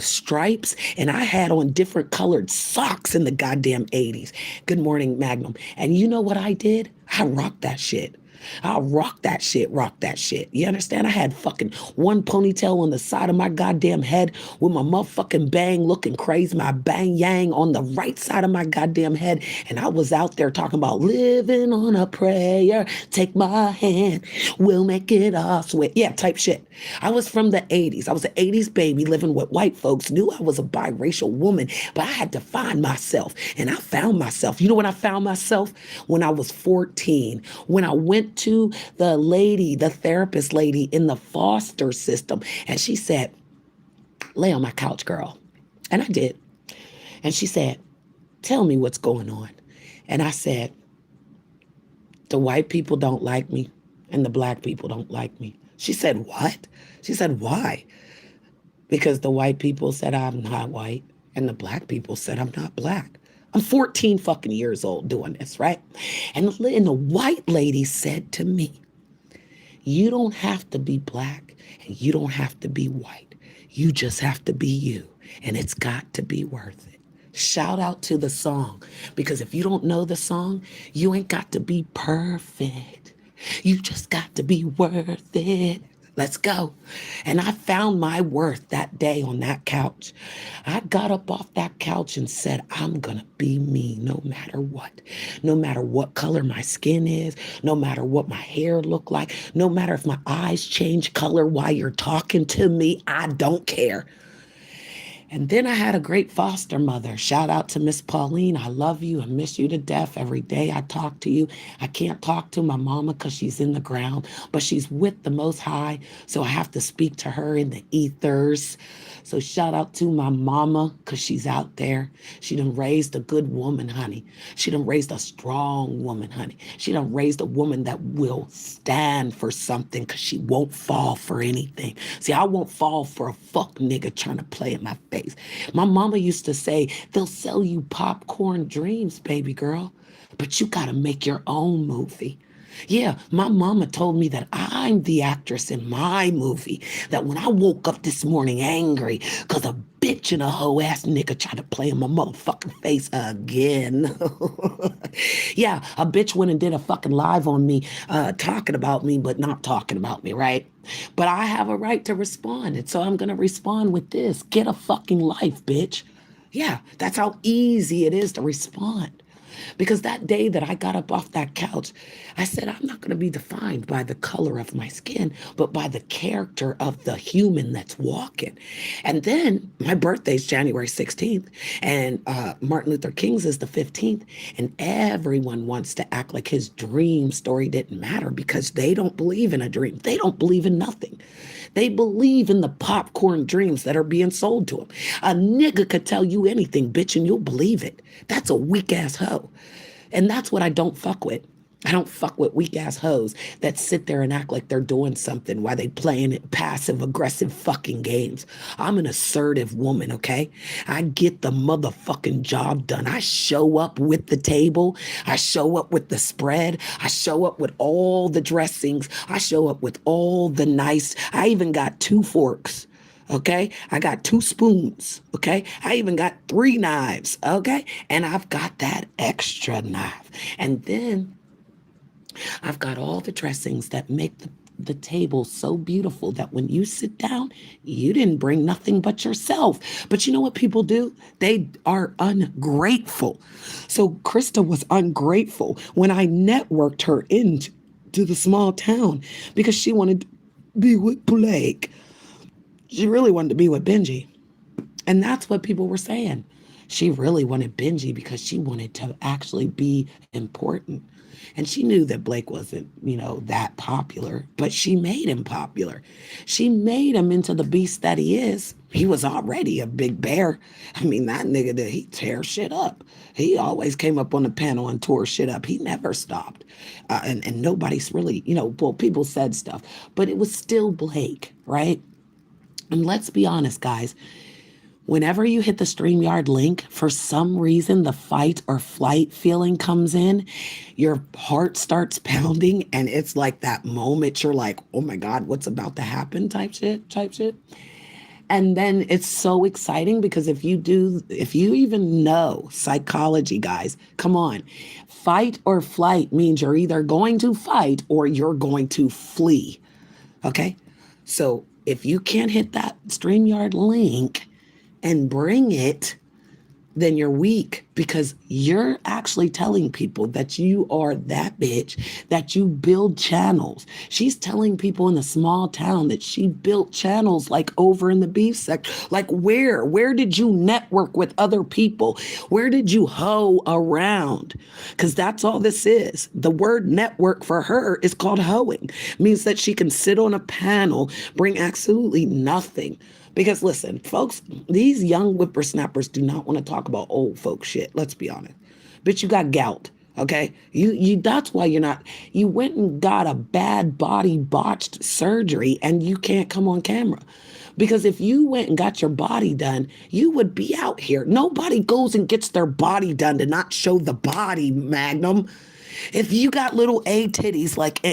stripes, and I had on different colored socks in the goddamn 80s. Good morning, Magnum. And you know what I did? I rocked that shit. I'll rock that shit. You understand? I had fucking one ponytail on the side of my goddamn head with my motherfucking bang looking crazy, my bang yang on the right side of my goddamn head. And I was out there talking about living on a prayer. Take my hand. We'll make it all sweat. Yeah, type shit. I was from the 80s. I was an 80s baby living with white folks. Knew I was a biracial woman, but I had to find myself. And I found myself. You know when I found myself? When I was 14. When I went to the therapist lady in the foster system, and she said, lay on my couch, girl. And I did. And she said, tell me what's going on. And I said, the white people don't like me and the black people don't like me. She said, what? She said, why? Because the white people said I'm not white and the black people said I'm not black. I'm 14 fucking years old doing this, right? And the white lady said to me, you don't have to be black and you don't have to be white. You just have to be you. And it's got to be worth it. Shout out to the song. Because if you don't know the song, you ain't got to be perfect. You just got to be worth it. Let's go. And I found my worth that day on that couch. I got up off that couch and said, I'm going to be me no matter what. No matter what color my skin is, no matter what my hair look like, no matter if my eyes change color while you're talking to me, I don't care. And then I had a great foster mother. Shout out to Miss Pauline. I love you. I miss you to death. Every day I talk to you. I can't talk to my mama because she's in the ground, but she's with the Most High. So I have to speak to her in the ethers. So shout out to my mama because she's out there. She done raised a good woman, honey. She done raised a strong woman, honey. She done raised a woman that will stand for something because she won't fall for anything. See, I won't fall for a fuck nigga trying to play in my face. My mama used to say, they'll sell you popcorn dreams, baby girl, but you got to make your own movie. Yeah, my mama told me that I'm the actress in my movie. That when I woke up this morning angry because a bitch and a hoe ass nigga tried to play in my motherfucking face again. Yeah, a bitch went and did a fucking live on me, talking about me, but not talking about me, right? But I have a right to respond. And so I'm going to respond with this. Get a fucking life, bitch. Yeah, that's how easy it is to respond. Because that day that I got up off that couch, I said, I'm not going to be defined by the color of my skin, but by the character of the human that's walking. And then my birthday's January 16th, and Martin Luther King's is the 15th. And everyone wants to act like his dream story didn't matter because they don't believe in a dream. They don't believe in nothing. They believe in the popcorn dreams that are being sold to them. A nigga could tell you anything, bitch, and you'll believe it. That's a weak ass hoe. And that's what I don't fuck with. I don't fuck with weak ass hoes that sit there and act like they're doing something while they playing passive aggressive fucking games. I'm an assertive woman, okay? I get the motherfucking job done. I show up with the table. I show up with the spread. I show up with all the dressings. I show up with all the nice. I even got 2 forks. Okay, I got 2 spoons. Okay, I even got 3 knives. Okay, and I've got that extra knife. And then I've got all the dressings that make the table so beautiful that when you sit down, you didn't bring nothing but yourself. But you know what people do? They are ungrateful. So Krista was ungrateful when I networked her into the small town because she wanted to be with Blake. She really wanted to be with Benji. And that's what people were saying. She really wanted Benji because she wanted to actually be important. And she knew that Blake wasn't, that popular, but she made him popular. She made him into the beast that he is. He was already a big bear. I mean, that nigga, he tear shit up. He always came up on the panel and tore shit up. He never stopped. And nobody's really, well, people said stuff, but it was still Blake, right? And let's be honest, guys. Whenever you hit the StreamYard link, for some reason, the fight or flight feeling comes in, your heart starts pounding, and it's like that moment you're like, oh my God, what's about to happen type shit. And then it's so exciting because if you even know psychology, guys, come on. Fight or flight means you're either going to fight or you're going to flee. Okay? So if you can't hit that StreamYard link and bring it, then you're weak because you're actually telling people that you are that bitch, that you build channels. She's telling people in the small town that she built channels like over in the beef sector. Like where did you network with other people? Where did you hoe around? Because that's all this is. The word network for her is called hoeing. It means that she can sit on a panel, bring absolutely nothing. Because listen, folks, these young whippersnappers do not want to talk about old folk shit. Let's be honest. Bitch, you got gout. Okay. You that's why you went and got a bad body botched surgery and you can't come on camera. Because if you went and got your body done, you would be out here. Nobody goes and gets their body done to not show the body, Magnum. If you got little A titties like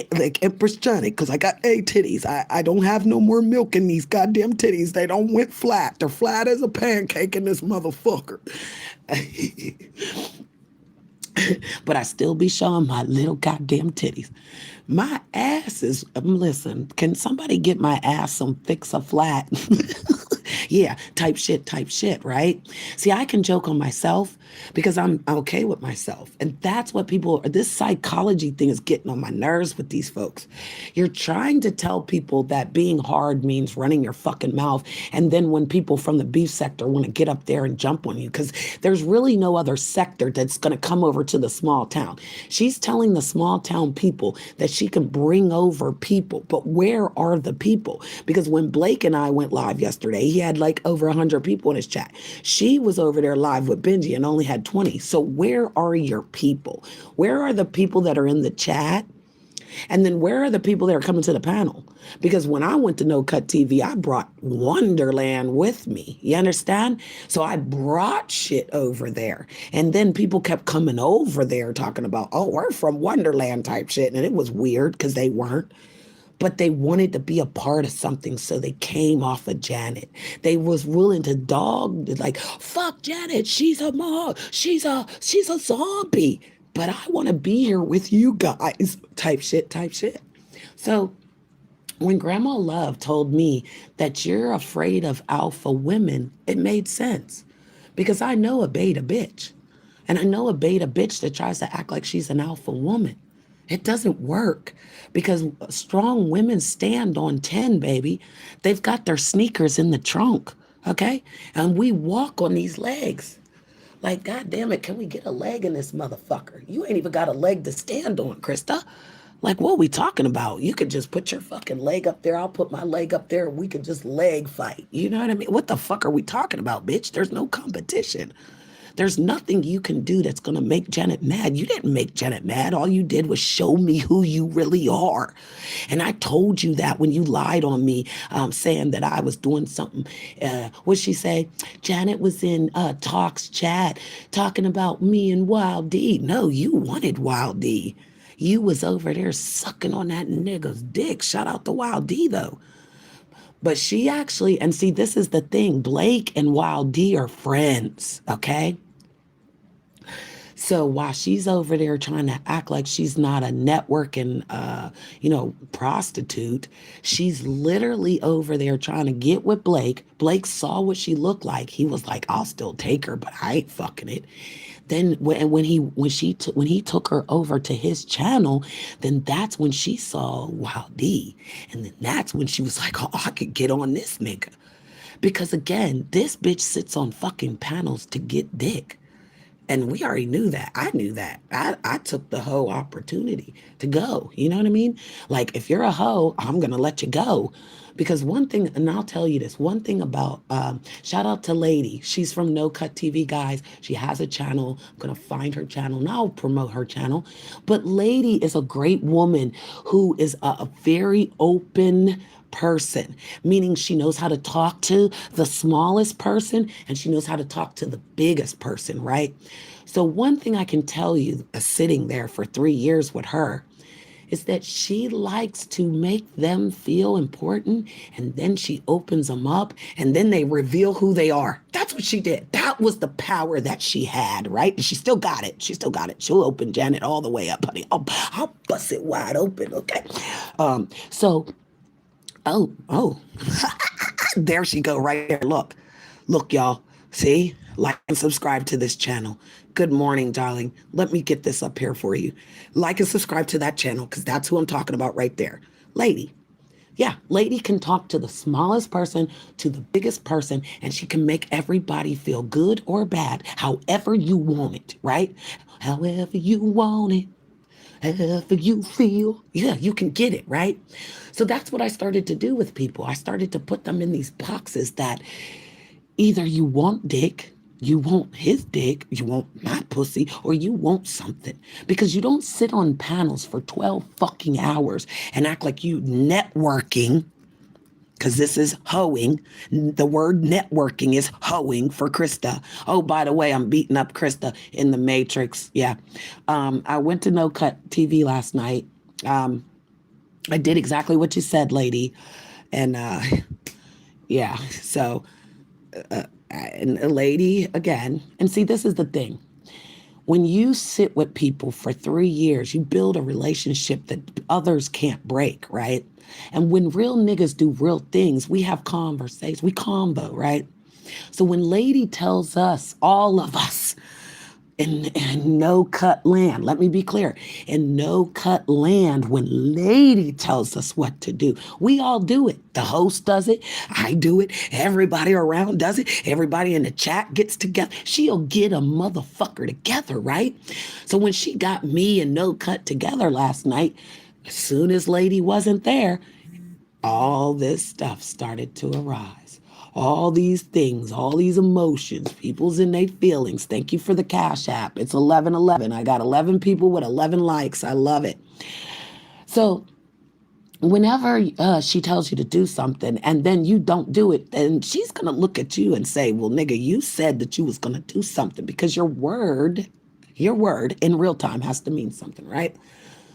Empress Janet, because I got A titties. I don't have no more milk in these goddamn titties. They don't went flat. They're flat as a pancake in this motherfucker. But I still be showing my little goddamn titties. My ass is, listen, can somebody get my ass some fix-a-flat? Yeah, type shit, right? See, I can joke on myself because I'm okay with myself. And that's what this psychology thing is getting on my nerves with these folks. You're trying to tell people that being hard means running your fucking mouth. And then when people from the beef sector want to get up there and jump on you, because there's really no other sector that's going to come over to the small town. She's telling the small town people that she can bring over people. But where are the people? Because when Blake and I went live yesterday, he had like over 100 people in his chat. She was over there live with Benji and only had 20. So where are your people? Where are the people that are in the chat? And then where are the people that are coming to the panel? Because when I went to No Cut TV, I brought Wunderland with me. You understand? So I brought shit over there. And then people kept coming over there talking about, oh, we're from Wonderland type shit. And it was weird because they weren't. But they wanted to be a part of something, so they came off of Janet. They was willing to dog, like, fuck Janet, she's a mom, she's a zombie. But I want to be here with you guys, type shit. So when Grandma Love told me that you're afraid of alpha women, it made sense. Because I know a beta bitch. And I know a beta bitch that tries to act like she's an alpha woman. It doesn't work because strong women stand on 10, baby. They've got their sneakers in the trunk, okay? And we walk on these legs. Like, God damn it, can we get a leg in this motherfucker? You ain't even got a leg to stand on, Krista. Like, what are we talking about? You could just put your fucking leg up there. I'll put my leg up there. And we could just leg fight. You know what I mean? What the fuck are we talking about, bitch? There's no competition. There's nothing you can do that's going to make Janet mad. You didn't make Janet mad. All you did was show me who you really are. And I told you that when you lied on me, saying that I was doing something. What'd she say? Janet was in Talks chat talking about me and Wild D. No, you wanted Wild D. You was over there sucking on that nigga's dick. Shout out to Wild D, though. But she actually, and see, this is the thing. Blake and Wild D are friends, okay? So while she's over there trying to act like she's not a networking, prostitute, she's literally over there trying to get with Blake. Blake saw what she looked like. He was like, "I'll still take her, but I ain't fucking it." Then when he took her over to his channel, then that's when she saw Wild D, and then that's when she was like, "Oh, I could get on this nigga," because again, this bitch sits on fucking panels to get dick. And we already knew that. I knew that. I took the hoe opportunity to go. You know what I mean? Like, if you're a hoe, I'm going to let you go. Because one thing, and I'll tell you this, one thing about, shout out to Lady. She's from No Cut TV, guys. She has a channel. I'm going to find her channel and I'll promote her channel. But Lady is a great woman who is a very open person, meaning she knows how to talk to the smallest person and she knows how to talk to the biggest person, right? So one thing I can tell you, sitting there for 3 years with her, is that she likes to make them feel important, and then she opens them up and then they reveal who they are. That's what she did. That was the power that she had, right? And she still got it. She still got it. She'll open Janet all the way up, honey. I'll bust it wide open, okay? Oh, there she go right there. Look, y'all. See? Like and subscribe to this channel. Good morning, darling. Let me get this up here for you. Like and subscribe to that channel because that's who I'm talking about right there. Lady. Yeah, Lady can talk to the smallest person, to the biggest person, and she can make everybody feel good or bad, however you want it, right? However you want it. However you feel, yeah, you can get it, right? So that's what I started to do with people. I started to put them in these boxes that either you want dick, you want his dick, you want my pussy, or you want something. Because you don't sit on panels for 12 fucking hours and act like you networking, because this is hoeing. The word networking is hoeing for Krista. Oh, by the way, I'm beating up Krista in the Matrix. Yeah. I went to No Cut TV last night. I did exactly what you said, lady. And yeah, so, and a lady again. And see, this is the thing. When you sit with people for 3 years, you build a relationship that others can't break, right? And when real niggas do real things, we have conversations, we combo, right? So when Lady tells us, all of us, in no cut land, let me be clear, in no cut land, when Lady tells us what to do, we all do it. The host does it, I do it, everybody around does it, everybody in the chat gets together. She'll get a motherfucker together, right? So when she got me and No Cut together last night, as soon as Lady wasn't there, all this stuff started to arise. All these things, all these emotions, people's in their feelings. Thank you for the Cash App. It's 11:11. I got 11 people with 11 likes. I love it. So whenever she tells you to do something and then you don't do it, then she's going to look at you and say, well, nigga, you said that you was going to do something, because your word in real time has to mean something, right?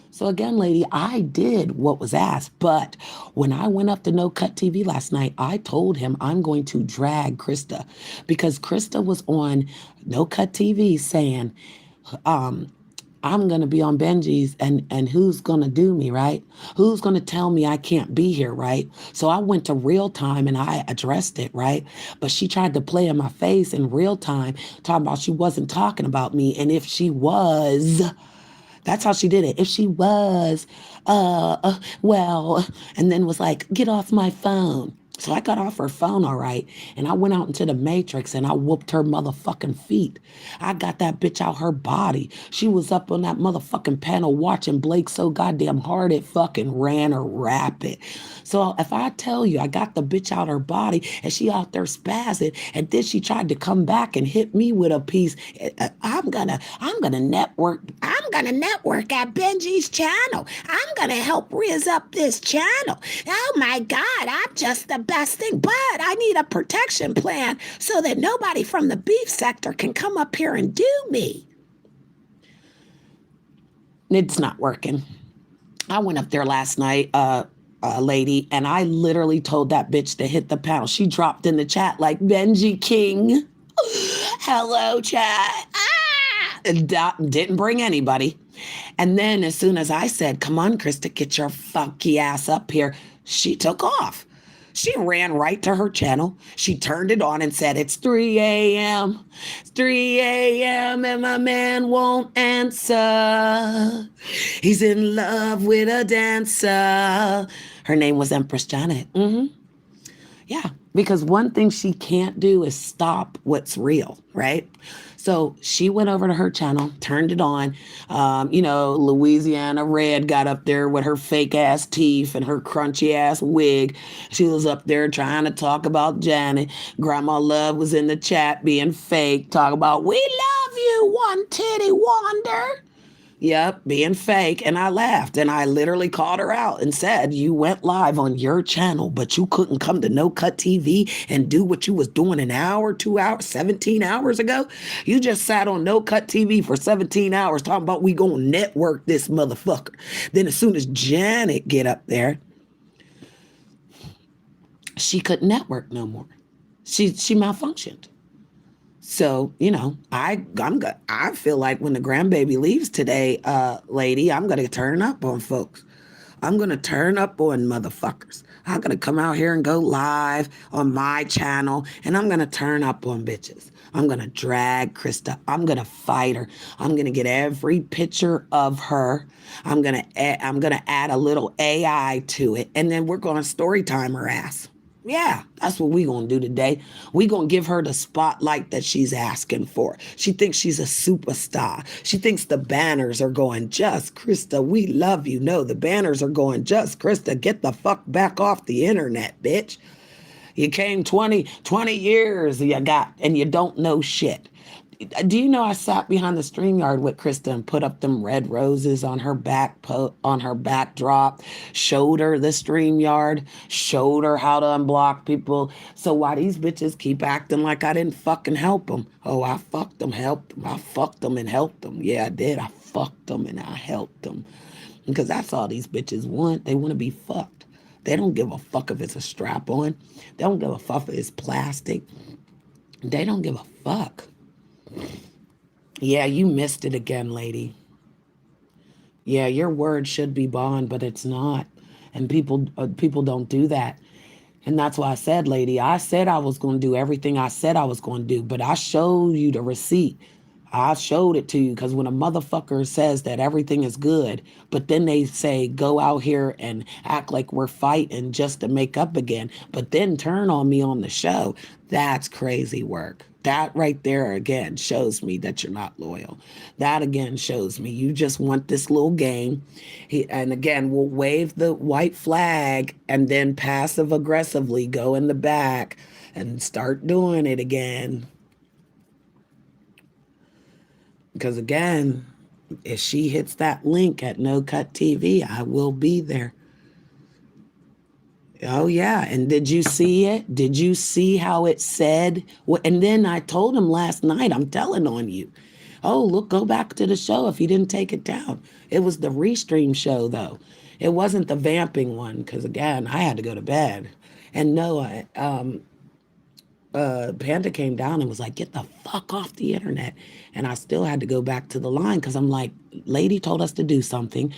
So again, lady, I did what was asked. But when I went up to No Cut TV last night, I told him I'm going to drag Krista, because Krista was on No Cut TV saying, I'm going to be on Benji's and who's going to do me, right? Who's going to tell me I can't be here, right? So I went to real time and I addressed it, right? But she tried to play in my face in real time, talking about she wasn't talking about me. And if she was, that's how she did it. If she was, well, and then was like, get off my phone. So I got off her phone, all right, and I went out into the matrix and I whooped her motherfucking feet. I got that bitch out her body. She was up on that motherfucking panel watching Blake so goddamn hard it fucking ran her rapid. So if I tell you I got the bitch out her body and she out there spazzing, and then she tried to come back and hit me with a piece, I'm gonna network. I'm gonna network at Benji's channel. I'm gonna help riz up this channel. Oh my God, I'm just the best thing. But I need a protection plan so that nobody from the beef sector can come up here and do me. It's not working. I went up there last night, lady, and I literally told that bitch to hit the panel. She dropped in the chat like Benji King. Hello, chat. Didn't bring anybody. And then as soon as I said, come on, Krista, get your funky ass up here, she took off. She ran right to her channel. She turned it on and said, it's 3 a.m. It's 3 a.m. and my man won't answer. He's in love with a dancer. Her name was Empress Janet. Yeah, because one thing she can't do is stop what's real, right? So she went over to her channel, turned it on. Louisiana Red got up there with her fake ass teeth and her crunchy ass wig. She was up there trying to talk about Janet. Grandma Love was in the chat being fake, talking about, we love you, one titty wonder. Yep, being fake. And I laughed and I literally called her out and said, you went live on your channel, but you couldn't come to No Cut TV and do what you was doing an hour, 2 hours, 17 hours ago. You just sat on No Cut TV for 17 hours talking about we gonna network this motherfucker. Then as soon as Janet get up there, she couldn't network no more. She malfunctioned. So, I feel like when the grandbaby leaves today, lady, I'm going to turn up on folks. I'm going to turn up on motherfuckers. I'm going to come out here and go live on my channel, and I'm going to turn up on bitches. I'm going to drag Krista. I'm going to fight her. I'm going to get every picture of her. I'm going to add a little AI to it, and then we're going to story time her ass. Yeah, that's what we gonna do today. We gonna give her the spotlight that she's asking for. She thinks she's a superstar. She thinks the banners are going, just Krista, we love you. No, the banners are going, just Krista, get the fuck back off the internet, bitch. You came 20 years you got, and you don't know shit. Do you know I sat behind the StreamYard with Krista and put up them red roses on her on her backdrop, showed her the StreamYard, showed her how to unblock people. So why these bitches keep acting like I didn't fucking help them? Oh, I fucked them, helped them. I fucked them and helped them. Yeah, I did. I fucked them and I helped them. Because that's all these bitches want. They want to be fucked. They don't give a fuck if it's a strap on. They don't give a fuck if it's plastic. They don't give a fuck. Yeah, you missed it again, lady. Yeah, your word should be bond, but it's not. And people don't do that. And that's why I said, lady, I said I was going to do everything I said I was going to do, but I showed you the receipt. I showed it to you because when a motherfucker says that everything is good, but then they say, go out here and act like we're fighting just to make up again, but then turn on me on the show, that's crazy work. That right there again shows me that you're not loyal. That again shows me you just want this little game. And again, we'll wave the white flag and then passive aggressively go in the back and start doing it again. Because again, if she hits that link at No Cut TV, I will be there. Oh, yeah. And did you see it? Did you see how it said? And then I told him last night, I'm telling on you. Oh, look, go back to the show if you didn't take it down. It was the restream show, though. It wasn't the vamping one because, again, I had to go to bed. And no, Panda came down and was like, get the fuck off the internet. And I still had to go back to the line because I'm like, lady told us to do something.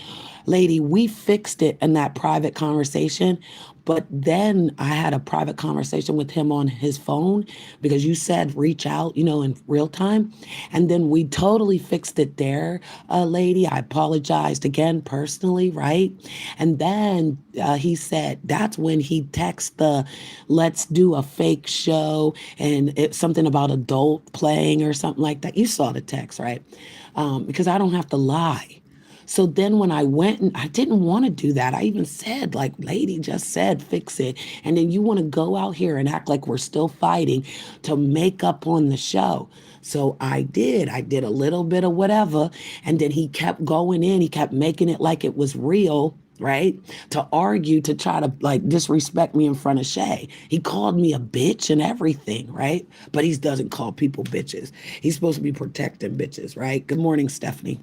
Lady, we fixed it in that private conversation. But then I had a private conversation with him on his phone because you said reach out, in real time. And then we totally fixed it there, lady. I apologized again personally, right? And then he said that's when he texted the let's do a fake show and it's something about adult playing or something like that. You saw the text, right? Because I don't have to lie. So then when I went and I didn't want to do that, I even said, like, lady just said, fix it. And then you want to go out here and act like we're still fighting to make up on the show. So I did. I did a little bit of whatever. And then he kept going in. He kept making it like it was real, right? To argue, to try to like disrespect me in front of Shay. He called me a bitch and everything, right? But he doesn't call people bitches. He's supposed to be protecting bitches, right? Good morning, Stephanie.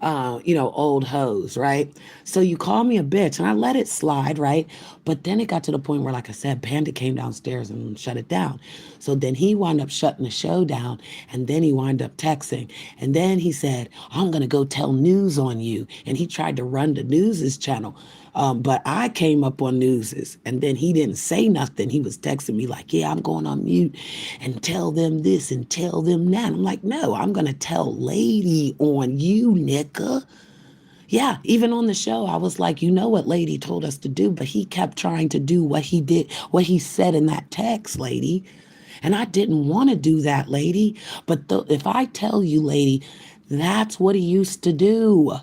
Old hoes, right? So you call me a bitch and I let it slide, right? But then it got to the point where, like I said, Panda came downstairs and shut it down. So then he wound up shutting the show down and then he wound up texting. And then he said, I'm going to go tell news on you. And he tried to run the news's channel. But I came up on newses and then he didn't say nothing. He was texting me like, yeah, I'm going on mute and tell them this and tell them that. I'm like, no, I'm going to tell lady on you, nigga. Yeah, even on the show, I was like, you know what lady told us to do, but he kept trying to do what he did, what he said in that text, lady. And I didn't want to do that, lady. But if I tell you, lady, that's what he used to do.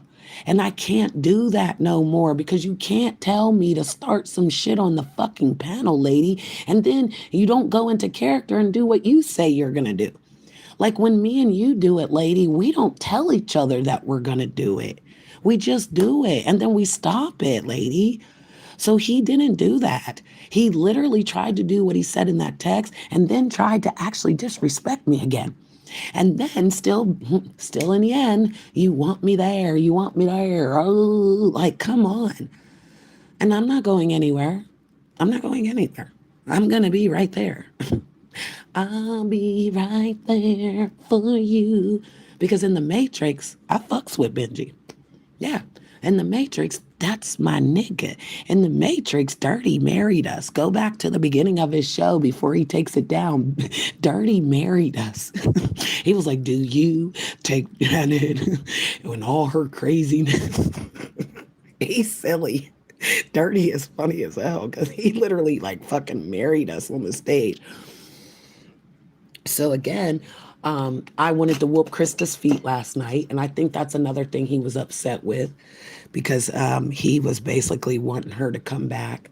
And I can't do that no more because you can't tell me to start some shit on the fucking panel, lady. And then you don't go into character and do what you say you're going to do. Like when me and you do it, lady, we don't tell each other that we're going to do it. We just do it and then we stop it, lady. So he didn't do that. He literally tried to do what he said in that text and then tried to actually disrespect me again. And then still in the end, you want me there, you want me there. Oh, like, come on. And I'm not going anywhere. I'm not going anywhere. I'm going to be right there. I'll be right there for you. Because in the Matrix, I fucks with Benji. Yeah. In the Matrix, that's my nigga. In the Matrix, Dirty married us. Go back to the beginning of his show before he takes it down. Dirty married us. He was like, do you take Janet and all her craziness? He's silly. Dirty is funny as hell because he literally like fucking married us on the stage. So again, I wanted to whoop Krista's feet last night, and I think that's another thing he was upset with, because he was basically wanting her to come back,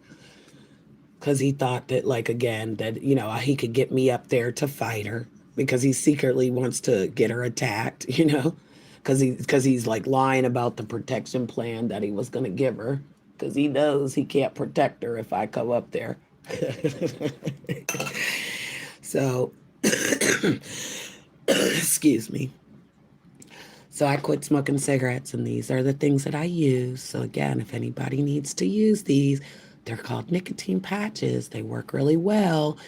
because he thought that, like, again, that he could get me up there to fight her because he secretly wants to get her attacked, because he's like lying about the protection plan that he was going to give her, because he knows he can't protect her if I come up there. So excuse me. So I quit smoking cigarettes, and these are the things that I use. So again, if anybody needs to use these, they're called nicotine patches. They work really well,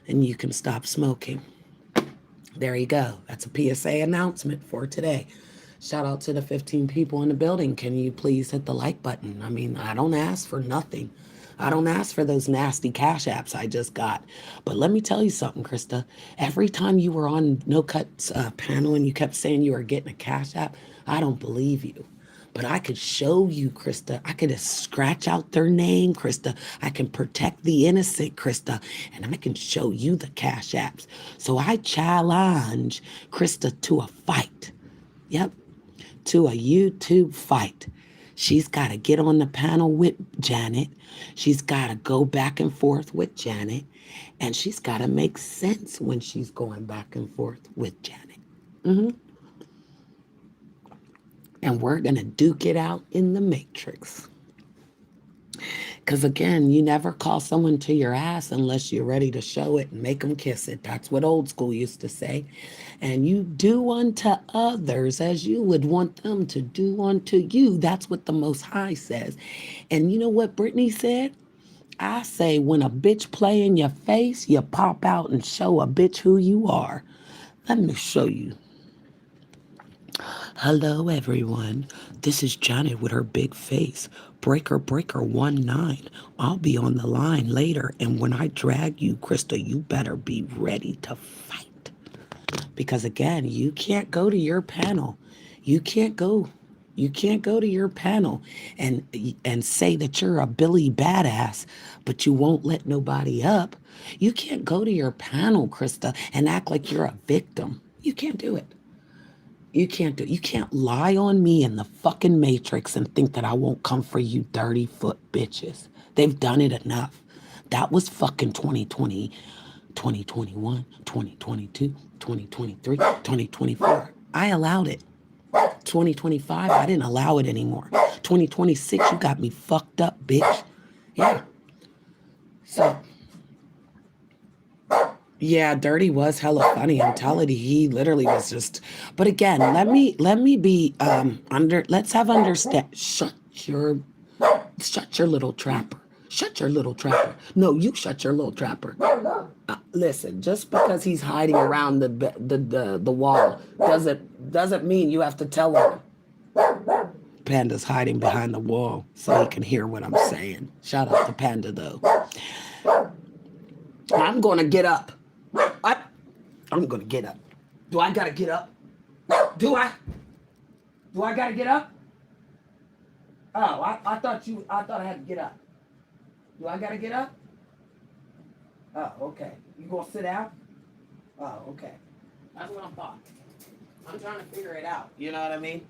and you can stop smoking. There you go. That's a PSA announcement for today. Shout out to the 15 people in the building. Can you please hit the like button? I mean, I don't ask for nothing. I don't ask for those nasty cash apps I just got. But let me tell you something, Krista. Every time you were on No Cuts panel and you kept saying you were getting a cash app, I don't believe you. But I could show you, Krista. I could scratch out their name, Krista. I can protect the innocent, Krista. And I can show you the cash apps. So I challenge Krista to a fight. Yep, to a YouTube fight. She's got to get on the panel with Janet. She's got to go back and forth with Janet. And she's got to make sense when she's going back and forth with Janet. And we're going to duke it out in the Matrix. Because again, you never call someone to your ass unless you're ready to show it and make them kiss it. That's what old school used to say. And you do unto others as you would want them to do unto you. That's what the Most High says. And you know what Brittany said? I say when a bitch play in your face, you pop out and show a bitch who you are. Let me show you. Hello, everyone. This is Janet with her big face. Breaker, breaker, 1-9. I'll be on the line later, and when I drag you, Krista, you better be ready to fight. Because again, you can't go to your panel. You can't go. You can't go to your panel and say that you're a Billy badass, but you won't let nobody up. You can't go to your panel, Krista, and act like you're a victim. You can't do it. You can't do it. You can't lie on me in the fucking Matrix and think that I won't come for you dirty foot bitches. They've done it enough. That was fucking 2020, 2021, 2022, 2023, 2024. I allowed it. 2025, I didn't allow it anymore. 2026, you got me fucked up, bitch. Yeah. So, yeah, Dirty was hella funny. I'm telling you, he literally was just. But again, let me be let's have understand. Shut your little trapper. Shut your little trapper. No, you shut your little trapper. Listen, just because he's hiding around the wall doesn't mean you have to tell him. Panda's hiding behind the wall so he can hear what I'm saying. Shout out to Panda though. I'm gonna get up. I'm gonna get up. Do I gotta get up? Do I gotta get up? Oh, I thought I had to get up. Do I gotta get up? Oh, okay. You gonna sit down? Oh, okay. That's what I thought. I'm trying to figure it out. You know what I mean?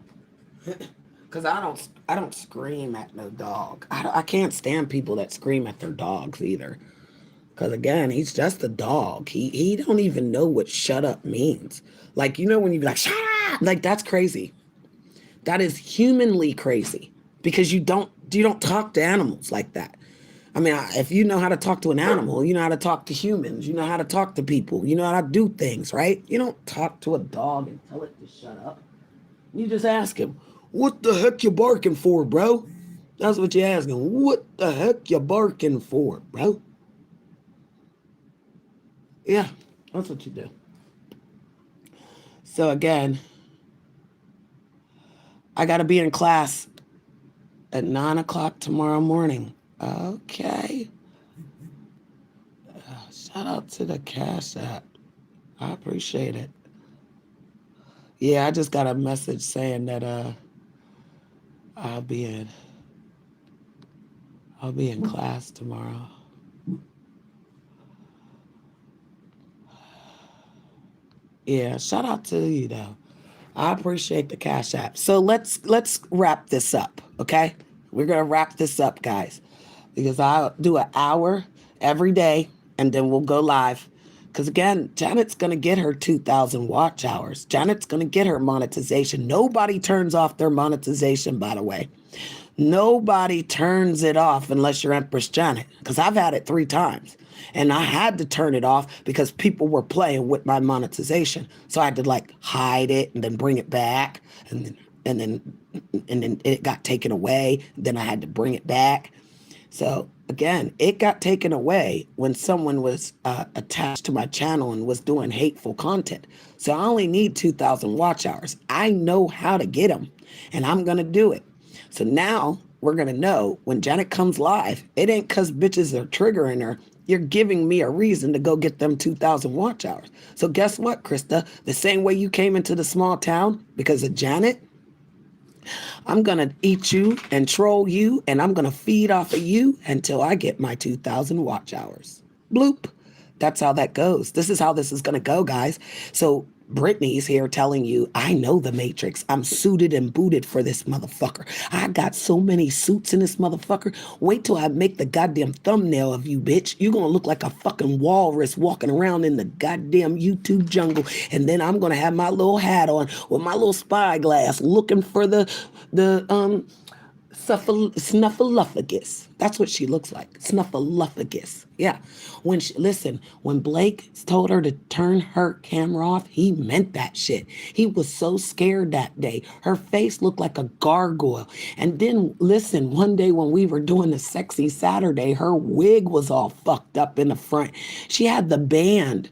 Cause I don't scream at no dog. I can't stand people that scream at their dogs either. Cause again, he's just a dog. He don't even know what shut up means. Like, you know, when you be like, shut up, like that's crazy. That is humanly crazy because you don't talk to animals like that. I mean, if you know how to talk to an animal, you know how to talk to humans, you know how to talk to people, you know how to do things, right? You don't talk to a dog and tell it to shut up. You just ask him, what the heck you barking for, bro? That's what you ask him. What the heck you barking for, bro? Yeah, that's what you do. So again, I got to be in class at 9 o'clock tomorrow morning. Okay. Shout out to the Cash App. I appreciate it. Yeah, I just got a message saying that I'll be in class tomorrow. Yeah, shout out to you though. I appreciate the Cash App. So let's wrap this up, okay? We're gonna wrap this up, guys, because I'll do an hour every day, and then we'll go live. Because again, Janet's gonna get her 2,000 watch hours. Janet's gonna get her monetization. Nobody turns off their monetization, by the way. Nobody turns it off unless you're Empress Janet, because I've had it 3 times. And I had to turn it off because people were playing with my monetization. So I had to like hide it and then bring it back. And then it got taken away. Then I had to bring it back. So again, it got taken away when someone was attached to my channel and was doing hateful content. So I only need 2,000 watch hours. I know how to get them, and I'm going to do it. So now we're going to know when Janet comes live, it ain't because bitches are triggering her. You're giving me a reason to go get them 2,000 watch hours. So guess what, Krista? The same way you came into the small town because of Janet, I'm going to eat you and troll you, and I'm going to feed off of you until I get my 2,000 watch hours. Bloop. That's how that goes. This is how this is going to go, guys. So Brittany's here telling you, I know the Matrix. I'm suited and booted for this motherfucker. I got so many suits in this motherfucker. Wait till I make the goddamn thumbnail of you, bitch. You're going to look like a fucking walrus walking around in the goddamn YouTube jungle. And then I'm going to have my little hat on with my little spyglass looking for the Snuffleupagus. That's what she looks like. Snuffleupagus. Yeah. When Blake told her to turn her camera off, he meant that shit. He was so scared that day. Her face looked like a gargoyle. And then listen, one day when we were doing the sexy Saturday, her wig was all fucked up in the front. She had the band.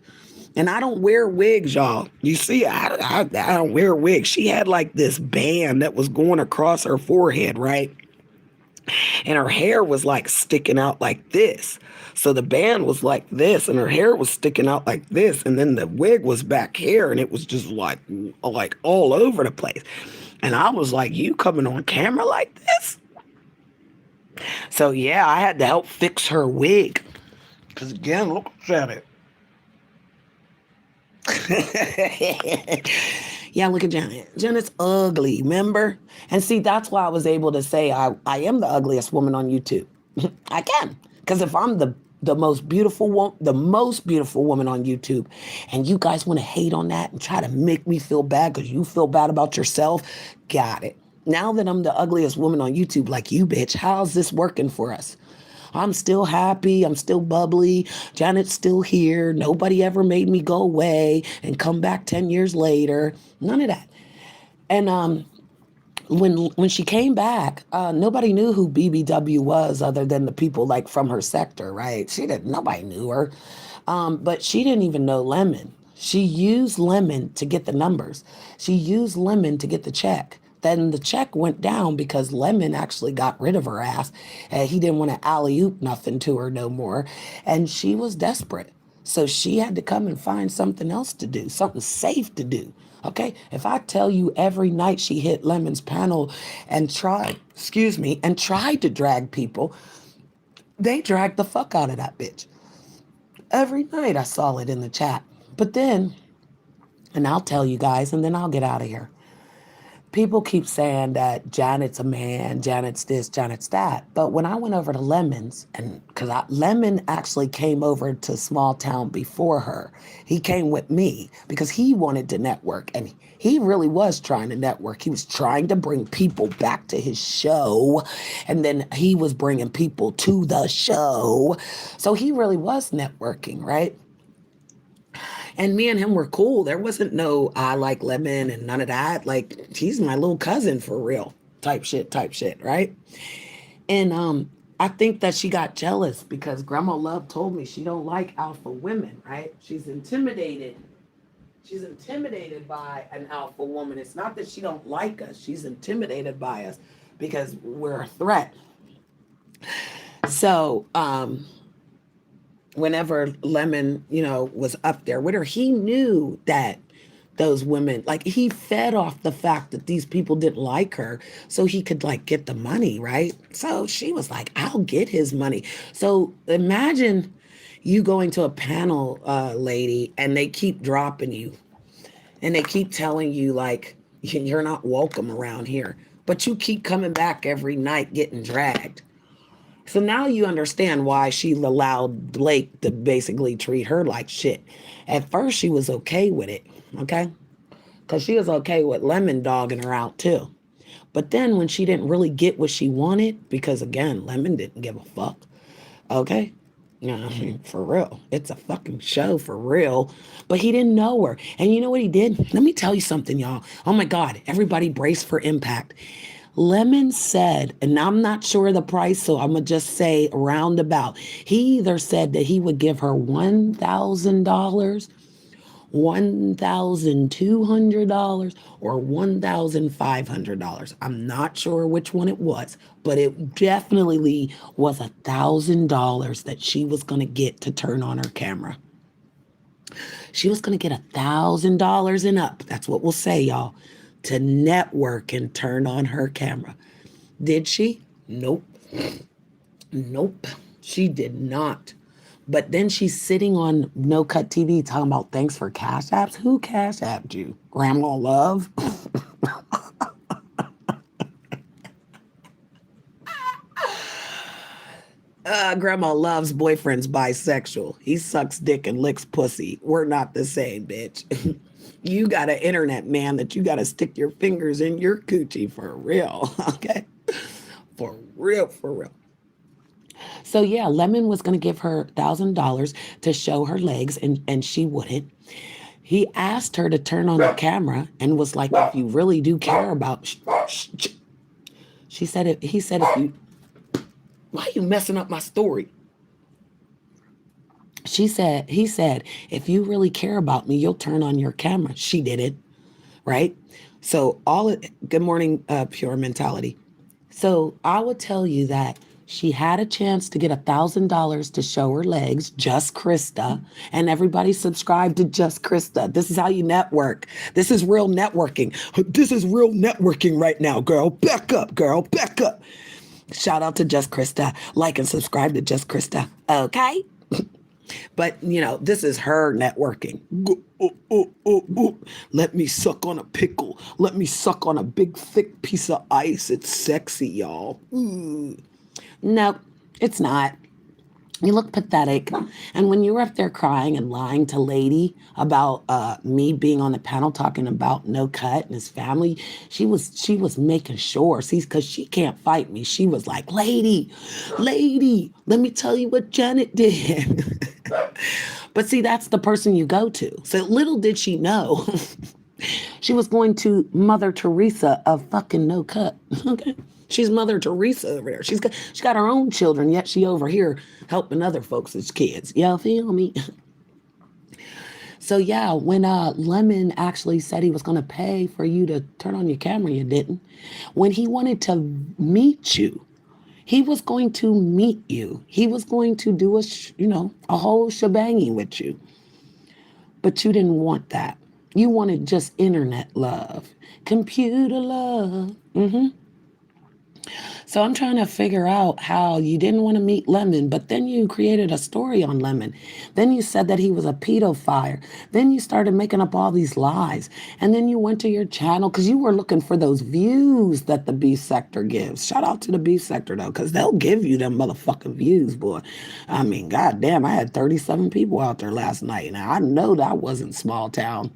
And I don't wear wigs, y'all. You see, I don't wear wigs. She had like this band that was going across her forehead, right? And her hair was like sticking out like this. So the band was like this, and her hair was sticking out like this, and then the wig was back here, and it was just like all over the place. And I was like, "You coming on camera like this?" So yeah, I had to help fix her wig. Cause again, look at it. Yeah, look at Janet. Janet's ugly, remember? And see, that's why I was able to say I am the ugliest woman on YouTube. I can. Because if I'm the most beautiful woman on YouTube, and you guys want to hate on that and try to make me feel bad because you feel bad about yourself, got it. Now that I'm the ugliest woman on YouTube, like you, bitch, how's this working for us? I'm still happy. I'm still bubbly. Janet's still here. Nobody ever made me go away and come back 10 years later. None of that. And when she came back, nobody knew who BBW was other than the people like from her sector, right? Nobody knew her. But she didn't even know Lemon. She used Lemon to get the numbers. She used Lemon to get the check. Then the check went down because Lemon actually got rid of her ass. And he didn't want to alley-oop nothing to her no more. And she was desperate. So she had to come and find something else to do, something safe to do. Okay? If I tell you every night she hit Lemon's panel and tried to drag people, they dragged the fuck out of that bitch. Every night I saw it in the chat. But then, and I'll tell you guys, and then I'll get out of here. People keep saying that Janet's a man, Janet's this, Janet's that. But when I went over to Lemon's, and because Lemon actually came over to Small Town before her, he came with me because he wanted to network. And he really was trying to network. He was trying to bring people back to his show. And then he was bringing people to the show. So he really was networking, right? And me and him were cool. There wasn't no I like Lemon and none of that. Like, he's my little cousin for real type shit, right? And I think that she got jealous because Grandma Love told me she don't like alpha women, right? She's intimidated. She's intimidated by an alpha woman. It's not that she don't like us. She's intimidated by us because we're a threat. So, whenever Lemon, was up there with her, he knew that those women, like, he fed off the fact that these people didn't like her so he could like get the money, right? So she was like, I'll get his money. So imagine you going to a panel, lady, and they keep dropping you and they keep telling you like, you're not welcome around here, but you keep coming back every night getting dragged. So now you understand why she allowed Blake to basically treat her like shit. At first, she was okay with it, okay? Because she was okay with Lemon dogging her out too. But then when she didn't really get what she wanted, because again, Lemon didn't give a fuck, okay? For real. It's a fucking show for real. But he didn't know her. And you know what he did? Let me tell you something, y'all. Oh my God, everybody brace for impact. Lemon said, and I'm not sure the price, so I'm going to just say roundabout. He either said that he would give her $1,000, $1,200, or $1,500. I'm not sure which one it was, but it definitely was $1,000 that she was going to get to turn on her camera. She was going to get $1,000 and up. That's what we'll say, y'all. To network and turn on her camera. Did she? Nope. Nope. She did not. But then she's sitting on No Cut TV talking about thanks for Cash Apps. Who Cash Apped you? Grandma Love? Grandma Love's boyfriend's bisexual. He sucks dick and licks pussy. We're not the same, bitch. You got an internet man that you got to stick your fingers in your coochie for real, okay? For real, for real. So yeah, Lemon was going to give her $1,000 to show her legs, and she wouldn't. He asked her to turn on the camera and was like, if you really do care about, she said it. He said, if you, why are you messing up my story? He said, if you really care about me, you'll turn on your camera. She did it, right? So good morning, pure mentality. So I would tell you that she had a chance to get $1,000 to show her legs, Just Krista, and everybody subscribed to Just Krista. This is how you network. This is real networking. This is real networking right now, girl. Back up, girl. Back up. Shout out to Just Krista. Like and subscribe to Just Krista. Okay? But, this is her networking. Let me suck on a pickle. Let me suck on a big, thick piece of ice. It's sexy, y'all. No, it's not. You look pathetic. And when you were up there crying and lying to Lady about me being on the panel talking about No Cut and his family, she was making sure. See, because she can't fight me. She was like, Lady, let me tell you what Janet did. But see, that's the person you go to. So little did she know, she was going to Mother Teresa of fucking No Cut. Okay. She's Mother Teresa over there. She got her own children, yet she over here helping other folks' kids. Y'all feel me? So yeah, when Lemon actually said he was going to pay for you to turn on your camera, you didn't. When he wanted to meet you, he was going to meet you. He was going to do a whole shebangy with you. But you didn't want that. You wanted just internet love, computer love. So I'm trying to figure out how you didn't want to meet Lemon, but then you created a story on Lemon. Then you said that he was a pedophile. Then you started making up all these lies. And then you went to your channel because you were looking for those views that the B sector gives. Shout out to the B sector, though, because they'll give you them motherfucking views, boy. I mean, goddamn, I had 37 people out there last night. Now, I know that wasn't small town.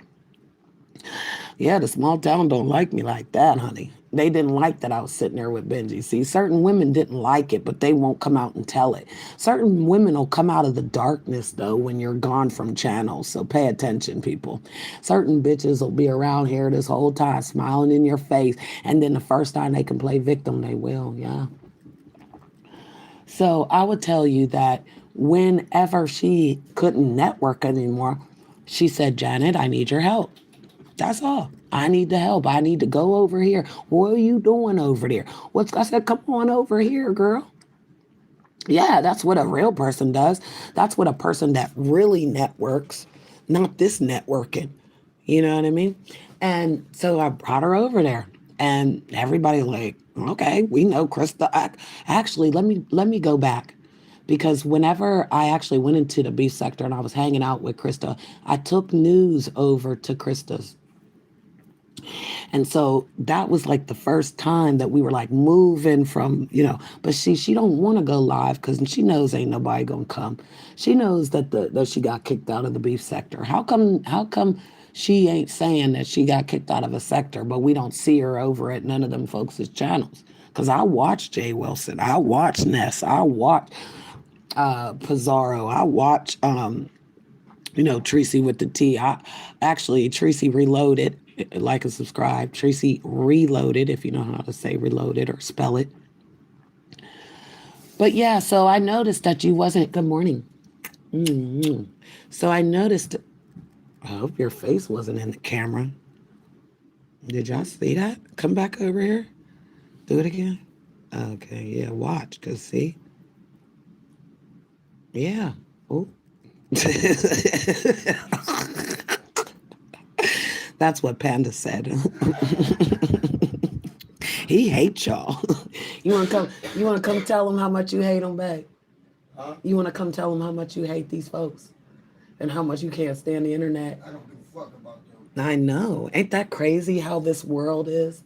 Yeah, the small town don't like me like that, honey. They didn't like that I was sitting there with Benji. See, certain women didn't like it, but they won't come out and tell it. Certain women will come out of the darkness, though, when you're gone from channels. So pay attention, people. Certain bitches will be around here this whole time smiling in your face. And then the first time they can play victim, they will. Yeah. So I would tell you that whenever she couldn't network anymore, she said, Janet, I need your help. That's all. I need the help. I need to go over here. What are you doing over there? I said, come on over here, girl. Yeah, that's what a real person does. That's what a person that really networks, not this networking. You know what I mean? And so I brought her over there, and everybody's like, okay, we know Krista. Actually, let me go back. Because whenever I actually went into the B sector and I was hanging out with Krista, I took news over to Krista's. And so that was like the first time that we were like moving from, but she don't want to go live because she knows ain't nobody gonna come. She knows that she got kicked out of the beef sector. How come she ain't saying that she got kicked out of a sector, but we don't see her over at none of them folks' channels? Because I watch Jay Wilson, I watch Ness, I watch Pizarro, I watch Tracy with the T. Tracy Reloaded. Like and subscribe. Tracy Reloaded, if you know how to say reloaded or spell it. But yeah, so I noticed that you wasn't. Good morning. So I noticed. I hope your face wasn't in the camera. Did y'all see that? Come back over here. Do it again. Okay, yeah, watch. Because see? Yeah. Oh. That's what Panda said. He hates y'all. You want to come tell him how much you hate him, babe? Huh? You want to come tell him how much you hate these folks and how much you can't stand the internet? I don't give a fuck about them. I know. Ain't that crazy how this world is?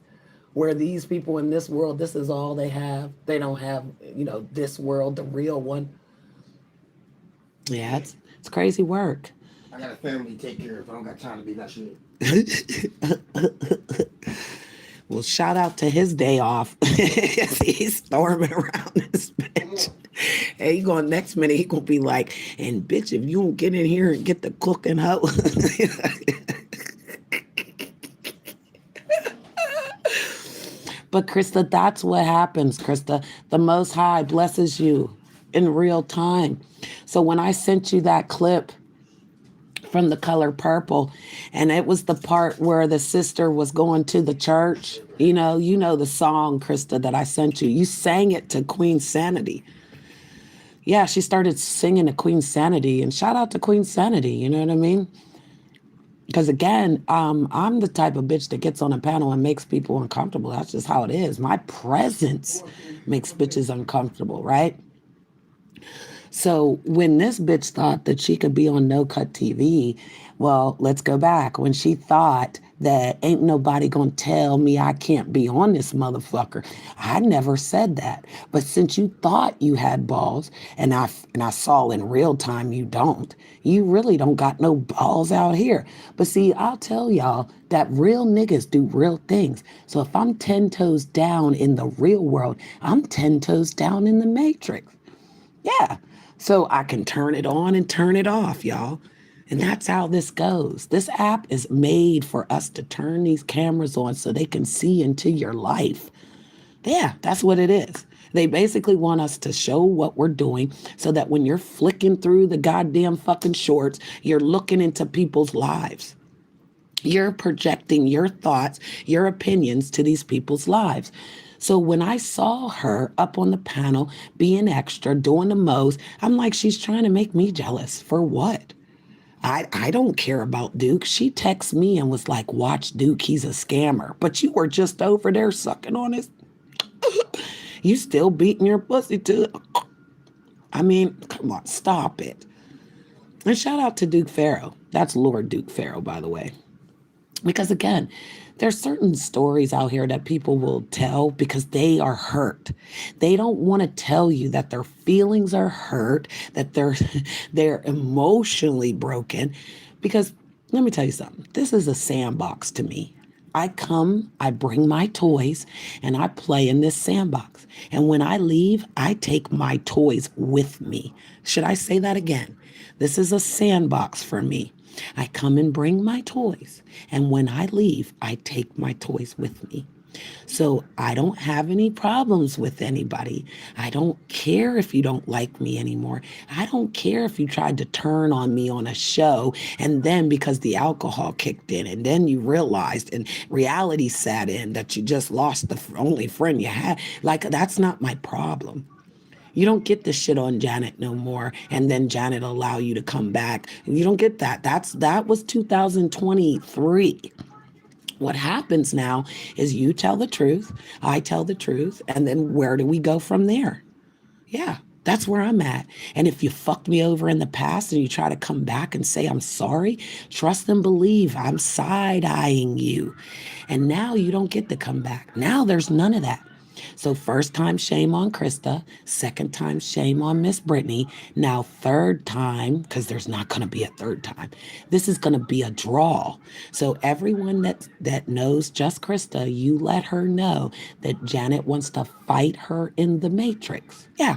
Where these people in this world, this is all they have. They don't have, this world, the real one. Yeah, it's crazy work. I got a family to take care of. I don't got time to be that shit. Well, shout out to his day off. He's storming around this bitch. And he going next minute, he gonna be like, and bitch, if you don't get in here and get the cooking hoe. But Krista, that's what happens, Krista. The Most High blesses you in real time. So when I sent you that clip from The Color Purple, and it was the part where the sister was going to the church. You know the song, Krista, that I sent you. You sang it to Queen Sanity. Yeah, she started singing to Queen Sanity, and shout out to Queen Sanity, you know what I mean? Because again, I'm the type of bitch that gets on a panel and makes people uncomfortable. That's just how it is. My presence makes bitches uncomfortable, right? So when this bitch thought that she could be on No Cut TV, well, let's go back. When she thought that ain't nobody gonna tell me I can't be on this motherfucker, I never said that. But since you thought you had balls, and I saw in real time you don't, you really don't got no balls out here. But see, I'll tell y'all that real niggas do real things. So if I'm 10 toes down in the real world, I'm 10 toes down in the matrix. Yeah. So I can turn it on and turn it off, y'all. And that's how this goes. This app is made for us to turn these cameras on so they can see into your life. Yeah, that's what it is. They basically want us to show what we're doing so that when you're flicking through the goddamn fucking shorts, you're looking into people's lives. You're projecting your thoughts, your opinions to these people's lives. So when I saw her up on the panel being extra, doing the most, I'm like, she's trying to make me jealous. For what? I don't care about Duke. She texted me and was like, watch Duke, he's a scammer. But you were just over there sucking on his. You still beating your pussy too. I mean, come on, stop it. And shout out to Duke Farrow. That's Lord Duke Farrow, by the way. Because again, there's certain stories out here that people will tell because they are hurt. They don't want to tell you that their feelings are hurt, that they're emotionally broken. Because let me tell you something. This is a sandbox to me. I come, I bring my toys, and I play in this sandbox. And when I leave, I take my toys with me. Should I say that again? This is a sandbox for me. I come and bring my toys, and when I leave, I take my toys with me. So I don't have any problems with anybody. I don't care if you don't like me anymore. I don't care if you tried to turn on me on a show and then because the alcohol kicked in and then you realized and reality sat in that you just lost the only friend you had. Like, that's not my problem. You don't get this shit on Janet no more, and then Janet will allow you to come back. You don't get that. That was 2023. What happens now is you tell the truth, I tell the truth, and then where do we go from there? Yeah, that's where I'm at. And if you fucked me over in the past and you try to come back and say I'm sorry, trust and believe I'm side-eyeing you. And now you don't get to come back. Now there's none of that. So first time, shame on Krista. Second time, shame on Miss Brittany. Now third time, because there's not going to be a third time. This is going to be a draw. So everyone that knows just Krista, you let her know that Janet wants to fight her in the Matrix. Yeah.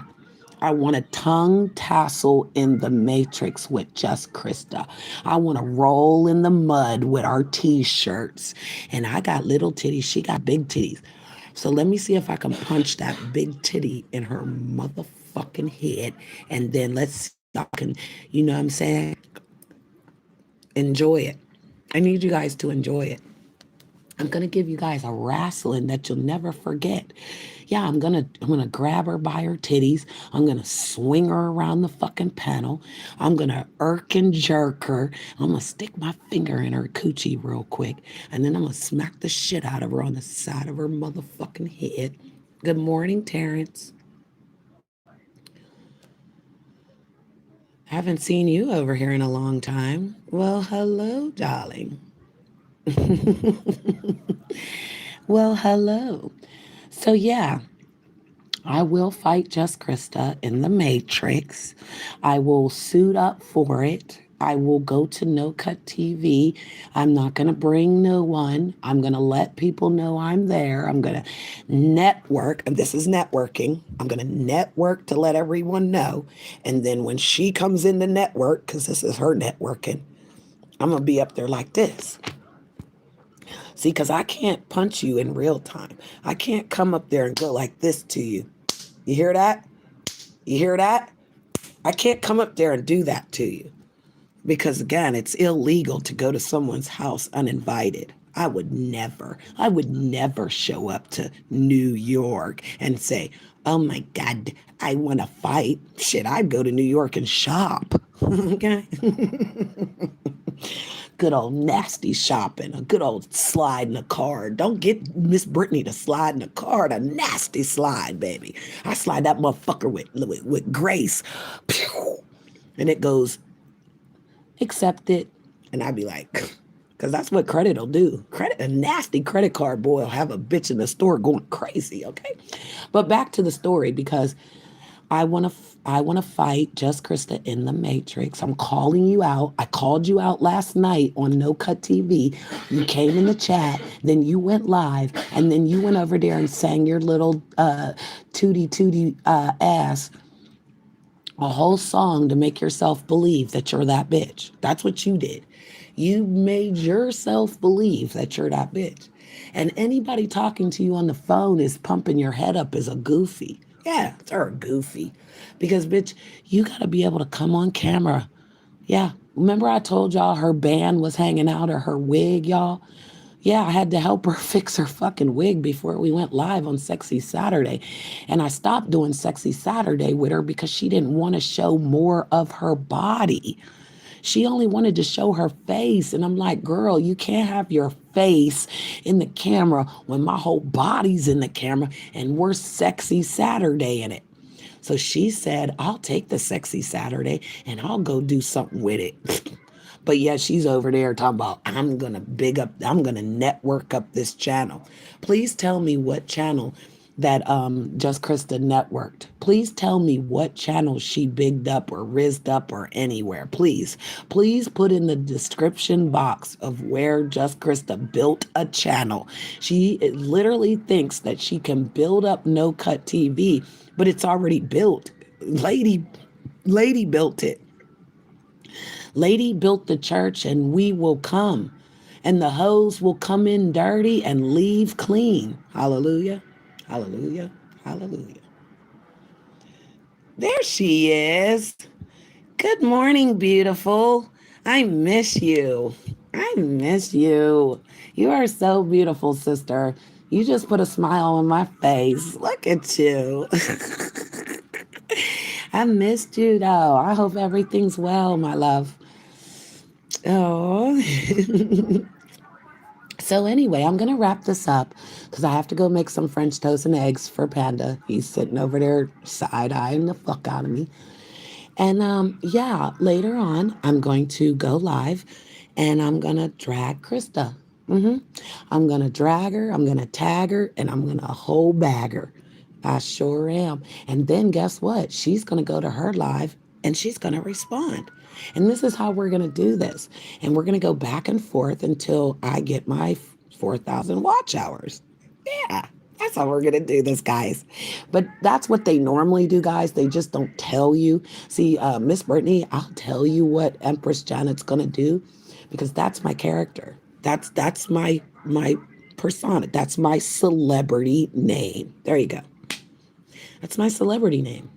I want a tongue tassel in the Matrix with just Krista. I want to roll in the mud with our t-shirts. And I got little titties. She got big titties. So let me see if I can punch that big titty in her motherfucking head. And then let's see if I can, you know what I'm saying? Enjoy it. I need you guys to enjoy it. I'm gonna give you guys a wrestling that you'll never forget. Yeah, I'm gonna grab her by her titties. I'm gonna swing her around the fucking panel. I'm gonna irk and jerk her. I'm gonna stick my finger in her coochie real quick, and then I'm gonna smack the shit out of her on the side of her motherfucking head. Good morning, Terrence. Haven't seen you over here in a long time. Well, hello, darling. Well, hello. So yeah, I will fight Just Krista in the Matrix. I will suit up for it. I will go to No Cut TV. I'm not going to bring no one. I'm going to let people know I'm there. I'm going to network. And this is networking. I'm going to network to let everyone know. And then when she comes in the network, because this is her networking, I'm going to be up there like this. See, because I can't punch you in real time. I can't come up there and go like this to you. You hear that? You hear that? I can't come up there and do that to you. Because again, it's illegal to go to someone's house uninvited. I would never show up to New York and say, oh my God, I want to fight. Shit, I'd go to New York and shop. Okay? Good old nasty shopping, a good old slide in a car. Don't get Miss Brittany to slide in a car, a nasty slide, baby. I slide that motherfucker with grace. Pew! And it goes, accept it. And I'd be like, because that's what credit will do. A nasty credit card boy will have a bitch in the store going crazy, okay? But back to the story, because I want to fight Just Krista in the Matrix. I'm calling you out. I called you out last night on No Cut TV. You came in the chat, then you went live, and then you went over there and sang your little tootie ass a whole song to make yourself believe that you're that bitch. That's what you did. You made yourself believe that you're that bitch. And anybody talking to you on the phone is pumping your head up as a goofy. Yeah, they're a goofy. Because, bitch, you got to be able to come on camera. Yeah. Remember I told y'all her band was hanging out, or her wig, y'all? Yeah, I had to help her fix her fucking wig before we went live on Sexy Saturday. And I stopped doing Sexy Saturday with her because she didn't want to show more of her body. She only wanted to show her face. And I'm like, girl, you can't have your face in the camera when my whole body's in the camera and we're Sexy Saturday in it. So she said, I'll take the Sexy Saturday and I'll go do something with it. But yeah, she's over there talking about, I'm going to network up this channel. Please tell me what channel that Just Krista networked. Please tell me what channel she bigged up or rizzed up or anywhere. Please put in the description box of where Just Krista built a channel. She literally thinks that she can build up No Cut TV, but it's already built. Lady built it. Lady built the church, and we will come. And the hoes will come in dirty and leave clean. Hallelujah. Hallelujah. Hallelujah. There she is. Good morning, beautiful. I miss you. I miss you. You are so beautiful, sister. You just put a smile on my face. Look at you. I missed you, though. I hope everything's well, my love. Oh. So anyway, I'm going to wrap this up because I have to go make some French toast and eggs for Panda. He's sitting over there side-eyeing the fuck out of me. And yeah, later on, I'm going to go live and I'm going to drag Krista. I'm going to drag her, I'm going to tag her, and I'm going to whole bag her. I sure am. And then guess what? She's going to go to her live and she's going to respond. And this is how we're going to do this. And we're going to go back and forth until I get my 4,000 watch hours. Yeah, that's how we're going to do this, guys. But that's what they normally do, guys. They just don't tell you. See, Miss Brittany, I'll tell you what Empress Janet's going to do because that's my character. That's my persona. That's my celebrity name. There you go. That's my celebrity name.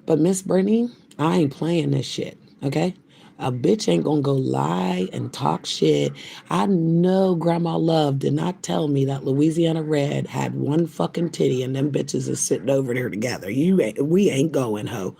But Miss Brittany, I ain't playing this shit, okay? A bitch ain't gonna go lie and talk shit. I know Grandma Love did not tell me that Louisiana Red had one fucking titty and them bitches is sitting over there together. We ain't going, ho.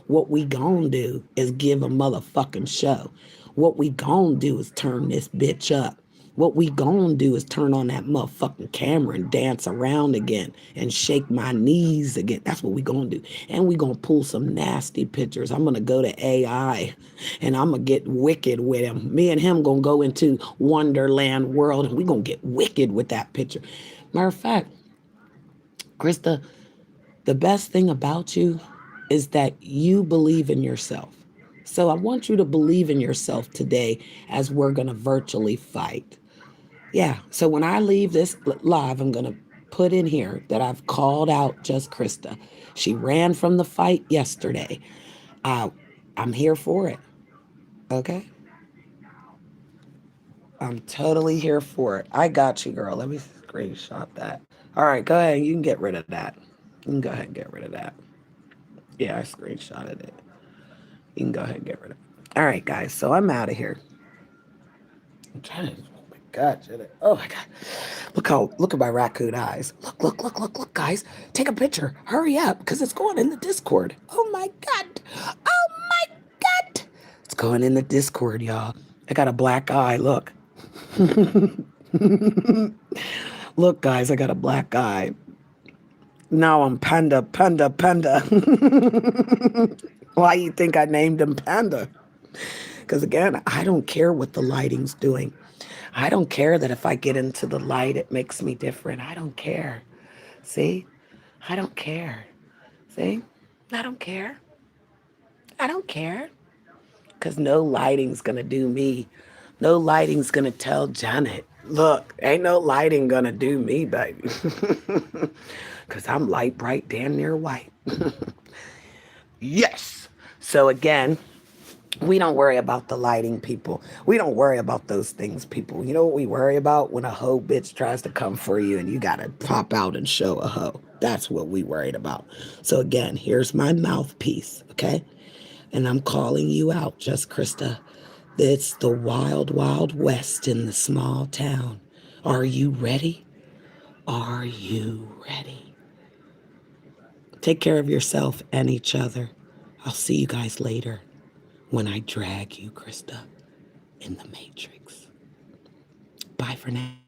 What we gonna do is give a motherfucking show. What we gonna do is turn this bitch up. What we gonna do is turn on that motherfucking camera and dance around again and shake my knees again. That's what we gonna do. And we gonna pull some nasty pictures. I'm gonna go to AI and I'm gonna get wicked with him. Me and him gonna go into Wonderland world and we gonna get wicked with that picture. Matter of fact, Krista, the best thing about you is that you believe in yourself. So I want you to believe in yourself today as we're going to virtually fight. Yeah. So when I leave this live, I'm going to put in here that I've called out just Krista. She ran from the fight yesterday. Uh, I'm here for it. Okay. I'm totally here for it. I got you, girl. Let me screenshot that. All right, go ahead. You can get rid of that. You can go ahead and get rid of that. Yeah, I screenshotted it. You can go ahead and get rid of it. All right, guys. So I'm out of here. I'm trying to. Oh my God, Janet. Oh my God. Look at my raccoon eyes. Look, guys. Take a picture. Hurry up, because it's going in the Discord. Oh my God. Oh my God. It's going in the Discord, y'all. I got a black eye. Look. Look, guys, I got a black eye. Now I'm Panda. Why you think I named him Panda? Because again, I don't care what the lighting's doing. I don't care that if I get into the light, it makes me different. I don't care. See? I don't care. See? I don't care. I don't care. Because no lighting's going to do me. No lighting's going to tell Janet, look, ain't no lighting going to do me, baby. Because I'm light, bright, damn near white. Yes. So again, we don't worry about the lighting, people. We don't worry about those things, people. You know what we worry about? When a hoe bitch tries to come for you and you got to pop out and show a hoe. That's what we worried about. So again, here's my mouthpiece, okay? And I'm calling you out, just Krista. It's the wild, wild west in the small town. Are you ready? Are you ready? Take care of yourself and each other. I'll see you guys later when I drag you, Krista, in the Matrix. Bye for now.